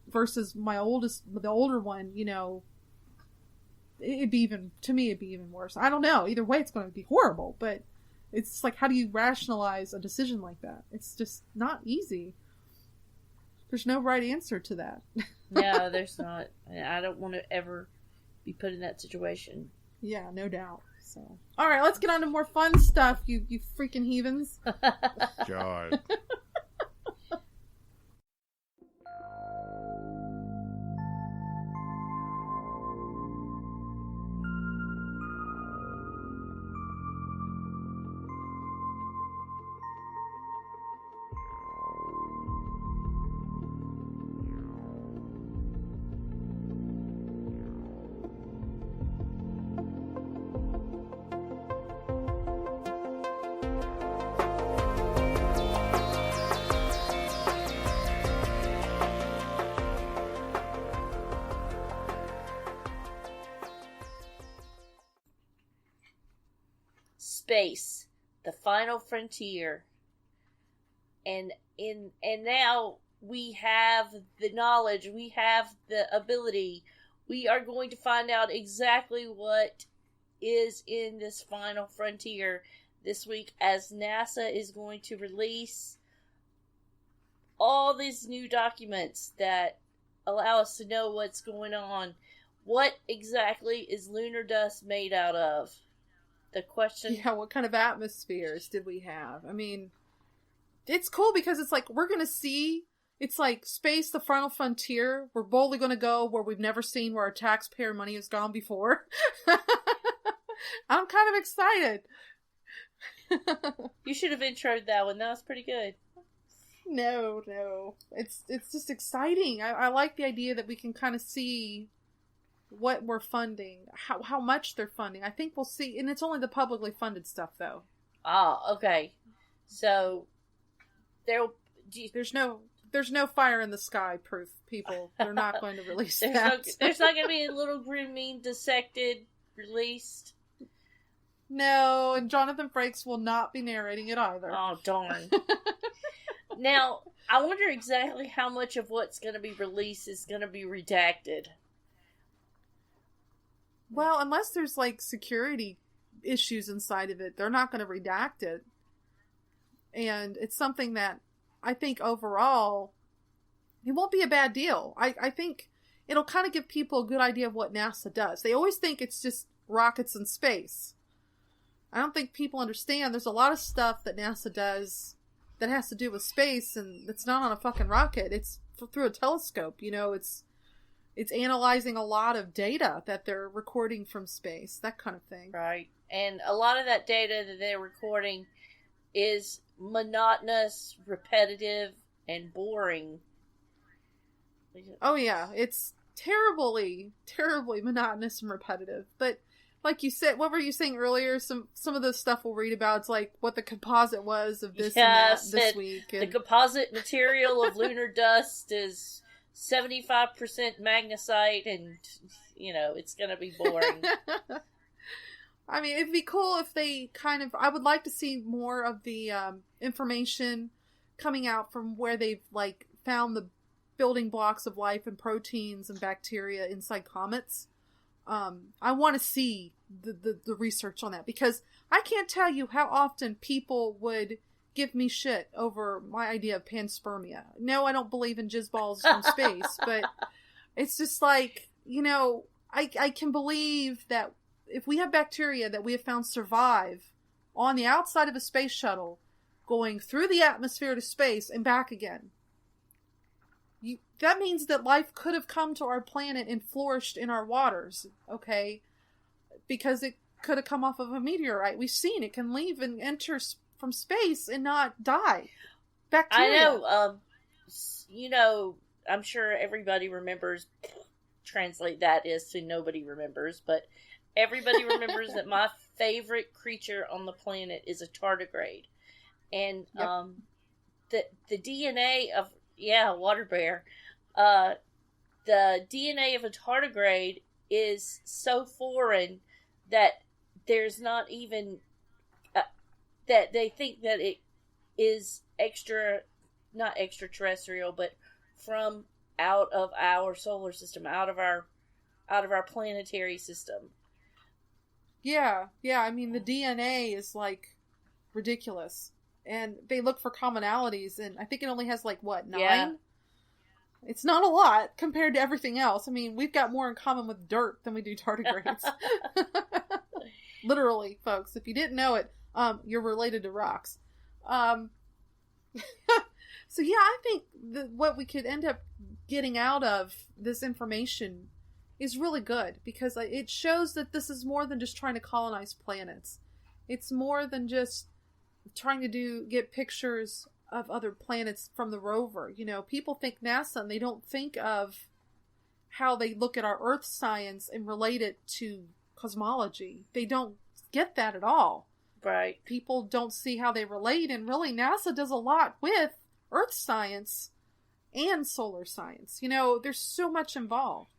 Speaker 3: Versus the older one, it'd be even worse. I don't know. Either way, it's going to be horrible, but it's like, how do you rationalize a decision like that? It's just not easy. There's no right answer to that.
Speaker 2: No, there's not. I don't want to ever be put in that situation.
Speaker 3: Yeah, no doubt. So, all right, let's get on to more fun stuff, you freaking heathens.
Speaker 1: God.
Speaker 2: Space, the final frontier, and now we have the knowledge, we have the ability. We are going to find out exactly what is in this final frontier this week, as NASA is going to release all these new documents that allow us to know what's going on. What exactly is lunar dust made out of? The question.
Speaker 3: Yeah, what kind of atmospheres did we have? I mean, it's cool because it's like, we're going to see, it's like space, the final frontier. We're boldly going to go where we've never seen, where our taxpayer money has gone before. I'm kind of excited.
Speaker 2: You should have introed that one. That was pretty good.
Speaker 3: No. It's just exciting. I like the idea that we can kind of see what we're funding, how much they're funding. I think we'll see, and it's only the publicly funded stuff, though.
Speaker 2: Ah, okay. So
Speaker 3: there's no fire in the sky proof, people. They're not going to release that.
Speaker 2: There's not going to be a little green mean dissected released.
Speaker 3: No, and Jonathan Frakes will not be narrating it either.
Speaker 2: Oh, darn. Now, I wonder exactly how much of what's going to be released is going to be redacted.
Speaker 3: Well, unless there's, like, security issues inside of it, they're not going to redact it. And it's something that I think overall, it won't be a bad deal. I think it'll kind of give people a good idea of what NASA does. They always think it's just rockets in space. I don't think people understand there's a lot of stuff that NASA does that has to do with space, and it's not on a fucking rocket. It's through a telescope, It's analyzing a lot of data that they're recording from space, that kind of thing.
Speaker 2: Right. And a lot of that data that they're recording is monotonous, repetitive, and boring.
Speaker 3: Oh yeah, it's terribly, terribly monotonous and repetitive. But like you said, what were you saying earlier? Some of the stuff we'll read about, it's like what the composite was of this and that this week. And...
Speaker 2: the composite material of lunar dust is 75% magnesite, and it's gonna be boring.
Speaker 3: I mean, it'd be cool if they I would like to see more of the information coming out from where they've found the building blocks of life and proteins and bacteria inside comets. I want to see the research on that, because I can't tell you how often people would give me shit over my idea of panspermia. No, I don't believe in jizz balls from space, but it's just like, I can believe that if we have bacteria that we have found survive on the outside of a space shuttle going through the atmosphere to space and back again, that means that life could have come to our planet and flourished in our waters, okay? Because it could have come off of a meteorite. We've seen it can leave and enter from space and not die. Bacteria.
Speaker 2: I know, I'm sure everybody remembers, translate that is to nobody remembers, but everybody remembers that my favorite creature on the planet is a tardigrade. And the DNA of, water bear, the DNA of a tardigrade is so foreign that there's not even that they think that it is not extraterrestrial, but from out of our solar system, out of our planetary system.
Speaker 3: Yeah. I mean, the DNA is like ridiculous, and they look for commonalities, and I think it only has like 9.
Speaker 2: Yeah.
Speaker 3: It's not a lot compared to everything else. I mean, we've got more in common with dirt than we do tardigrades. Literally, folks. If you didn't know it, you're related to rocks. So yeah, I think what we could end up getting out of this information is really good, because it shows that this is more than just trying to colonize planets. It's more than just trying to get pictures of other planets from the rover. You know, people think NASA and they don't think of how they look at our Earth science and relate it to cosmology. They don't get that at all.
Speaker 2: Right.
Speaker 3: People don't see how they relate, and really NASA does a lot with Earth science and solar science. You know, there's so much involved.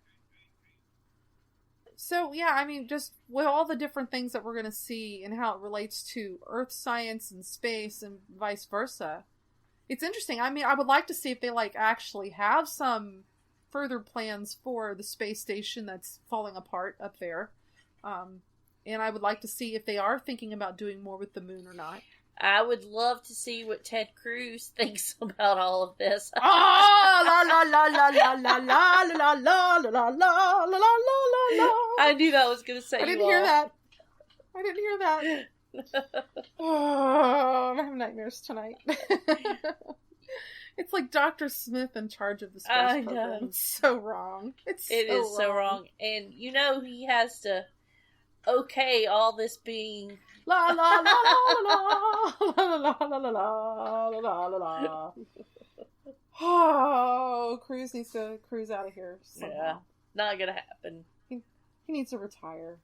Speaker 3: So, yeah, I mean, just with all the different things that we're going to see and how it relates to Earth science and space and vice versa, it's interesting. I mean, I would like to see if they, actually have some further plans for the space station that's falling apart up there. And I would like to see if they are thinking about doing more with the moon or not.
Speaker 2: I would love to see what Ted Cruz thinks about all of this.
Speaker 3: Ah, la la la la la la la la la la la la la la.
Speaker 2: I knew that was going to say
Speaker 3: I didn't hear that. Oh, I'm having nightmares tonight. It's like Dr. Smith in charge of the space program. It's so wrong. It is
Speaker 2: so wrong. And you know he has to okay all this being
Speaker 3: la la la la la la la la la la la la. Oh, Cruz needs to cruise out of here somehow.
Speaker 2: Yeah, not gonna happen.
Speaker 3: He needs to retire.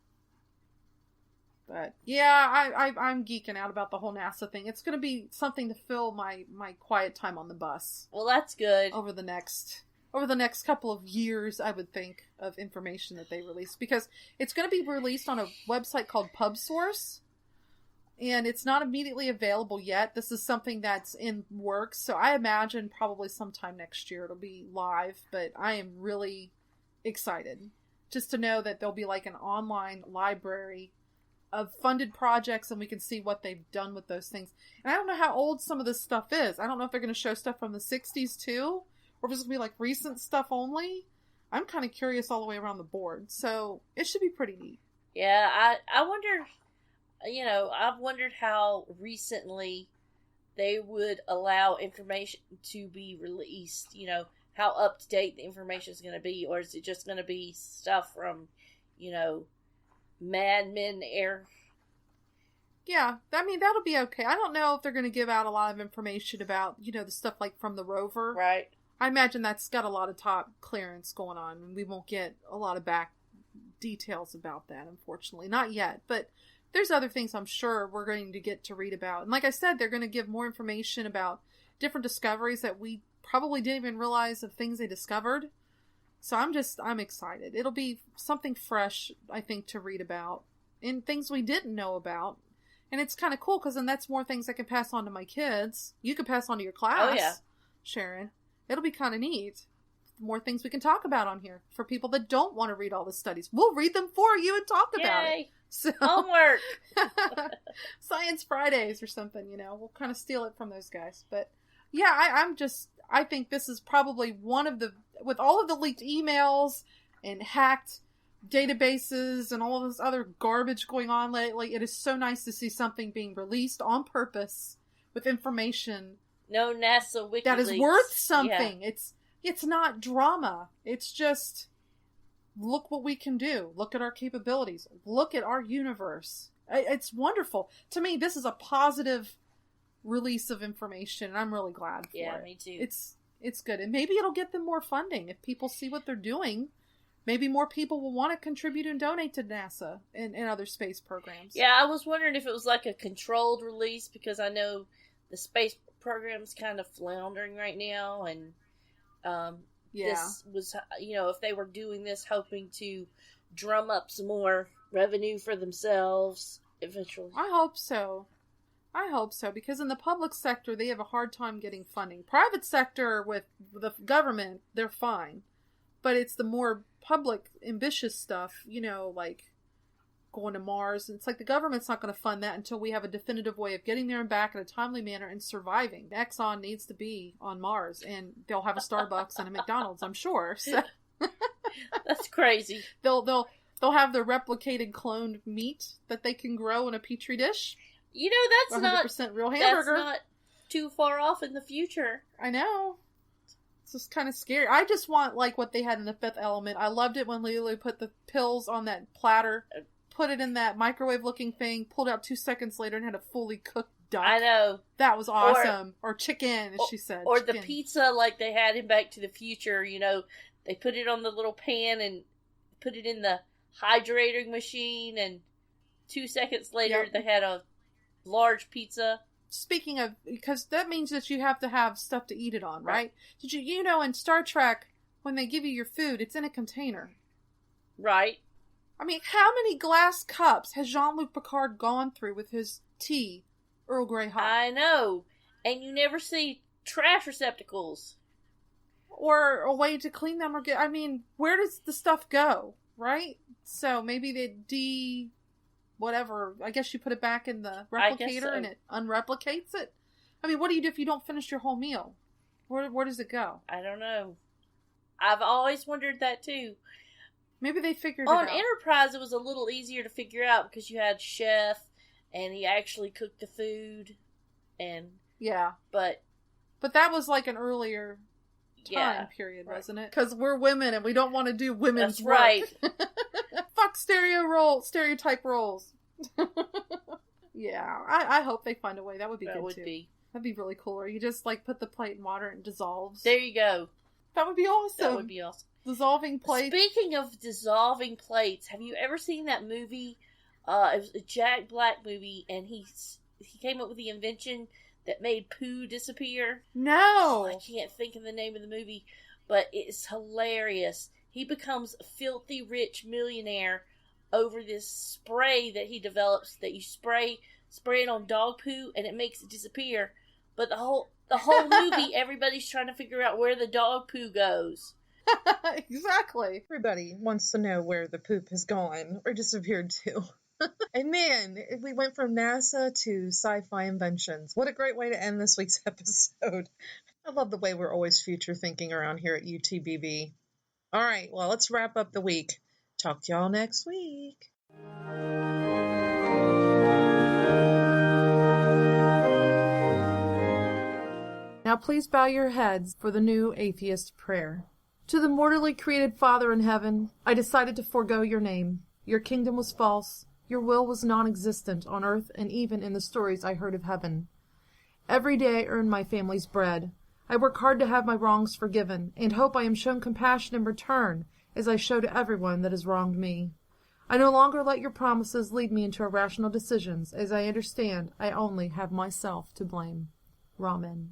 Speaker 3: But yeah, I'm geeking out about the whole NASA thing. It's gonna be something to fill my quiet time on the bus.
Speaker 2: Well, that's good.
Speaker 3: Over the next couple of years, I would think, of information that they release, because it's going to be released on a website called PubSource, and it's not immediately available yet. This is something that's in works, so I imagine probably sometime next year it'll be live, but I am really excited just to know that there'll be like an online library of funded projects, and we can see what they've done with those things. And I don't know how old some of this stuff is. I don't know if they're going to show stuff from the 60s too, or if it's going to be like recent stuff only. I'm kind of curious all the way around the board. So it should be pretty neat.
Speaker 2: Yeah, I wonder, I've wondered how recently they would allow information to be released. You know, how up to date the information is going to be, or is it just going to be stuff from, Mad Men era?
Speaker 3: Yeah, I mean, that'll be okay. I don't know if they're going to give out a lot of information about, the stuff like from the rover.
Speaker 2: Right.
Speaker 3: I imagine that's got a lot of top clearance going on, and we won't get a lot of back details about that, unfortunately. Not yet, but there's other things I'm sure we're going to get to read about. And like I said, they're going to give more information about different discoveries that we probably didn't even realize of things they discovered. So I'm excited. It'll be something fresh, I think, to read about, and things we didn't know about. And it's kind of cool, because then that's more things I can pass on to my kids. You can pass on to your class,
Speaker 2: oh, yeah.
Speaker 3: Sharon. It'll be kind of neat. More things we can talk about on here for people that don't want to read all the studies. We'll read them for you and talk about it. So,
Speaker 2: homework.
Speaker 3: Science Fridays or something, We'll kind of steal it from those guys. But yeah, I think this is probably one of with all of the leaked emails and hacked databases and all this other garbage going on lately, it is so nice to see something being released on purpose with information.
Speaker 2: No NASA WikiLeaks.
Speaker 3: That is worth something.
Speaker 2: Yeah.
Speaker 3: It's not drama. It's just, look what we can do. Look at our capabilities. Look at our universe. It's wonderful. To me, this is a positive release of information, and I'm really glad for it.
Speaker 2: Yeah, me too.
Speaker 3: It's good. And maybe it'll get them more funding. If people see what they're doing, maybe more people will want to contribute and donate to NASA and other space programs.
Speaker 2: Yeah, I was wondering if it was like a controlled release, because I know the space program's kind of floundering right now, and this was, if they were doing this hoping to drum up some more revenue for themselves eventually.
Speaker 3: I hope so. Because in the public sector, they have a hard time getting funding. Private sector with the government, they're fine. But it's the more public, ambitious stuff, like going to Mars. It's like the government's not going to fund that until we have a definitive way of getting there and back in a timely manner and surviving. Exxon needs to be on Mars, and they'll have a Starbucks and a McDonald's, I'm sure. So
Speaker 2: That's crazy.
Speaker 3: They'll have their replicated cloned meat that they can grow in a petri dish.
Speaker 2: That's
Speaker 3: 100% real hamburger.
Speaker 2: That's not too far off in the future.
Speaker 3: I know. It's just kind of scary. I just want like what they had in The Fifth Element. I loved it when Lily put the pills on that platter, put it in that microwave-looking thing, pulled out 2 seconds later, and had a fully cooked duck.
Speaker 2: I know.
Speaker 3: That was awesome. Or chicken, as she said.
Speaker 2: Or
Speaker 3: chicken.
Speaker 2: the pizza like they had in Back to the Future. They put it on the little pan and put it in the hydrating machine, and 2 seconds later they had a large pizza.
Speaker 3: Speaking of, because that means that you have to have stuff to eat it on, right? Did you in Star Trek, when they give you your food, it's in a container.
Speaker 2: Right.
Speaker 3: I mean, how many glass cups has Jean-Luc Picard gone through with his tea, Earl Grey hot?
Speaker 2: I know. And you never see trash receptacles.
Speaker 3: Or a way to clean them where does the stuff go, right? So maybe they whatever, I guess you put it back in the replicator and it unreplicates it. I mean, what do you do if you don't finish your whole meal? Where does it go?
Speaker 2: I don't know. I've always wondered that too.
Speaker 3: Maybe they figured it out.
Speaker 2: On Enterprise, it was a little easier to figure out because you had Chef and he actually cooked the food. But
Speaker 3: that was like an earlier time period, wasn't it? Because we're women and we don't want to do women's work.
Speaker 2: Right.
Speaker 3: Fuck stereotype roles. Yeah, I hope they find a way. That would be good too. That'd be really cool. Or you just like put the plate in water and it dissolves.
Speaker 2: There you go.
Speaker 3: That would be awesome. Dissolving plates.
Speaker 2: Speaking of dissolving plates, have you ever seen that movie? It was a Jack Black movie, and he came up with the invention that made poo disappear.
Speaker 3: No!
Speaker 2: I can't think of the name of the movie, but it's hilarious. He becomes a filthy rich millionaire over this spray that he develops that you spray it on dog poo and it makes it disappear. But the whole movie, everybody's trying to figure out where the dog poo goes.
Speaker 3: Exactly.
Speaker 6: Everybody wants to know where the poop has gone or disappeared to. And man, we went from NASA to sci-fi inventions. What a great way to end this week's episode. I love the way we're always future thinking around here at UTBB. All right, well, let's wrap up the week. Talk to y'all next week.
Speaker 3: Now please bow your heads for the new atheist prayer. To the mortally created Father in heaven, I decided to forego your name. Your kingdom was false. Your will was non-existent on earth and even in the stories I heard of heaven. Every day I earn my family's bread. I work hard to have my wrongs forgiven, and hope I am shown compassion in return, as I show to everyone that has wronged me. I no longer let your promises lead me into irrational decisions, as I understand I only have myself to blame. Ramen.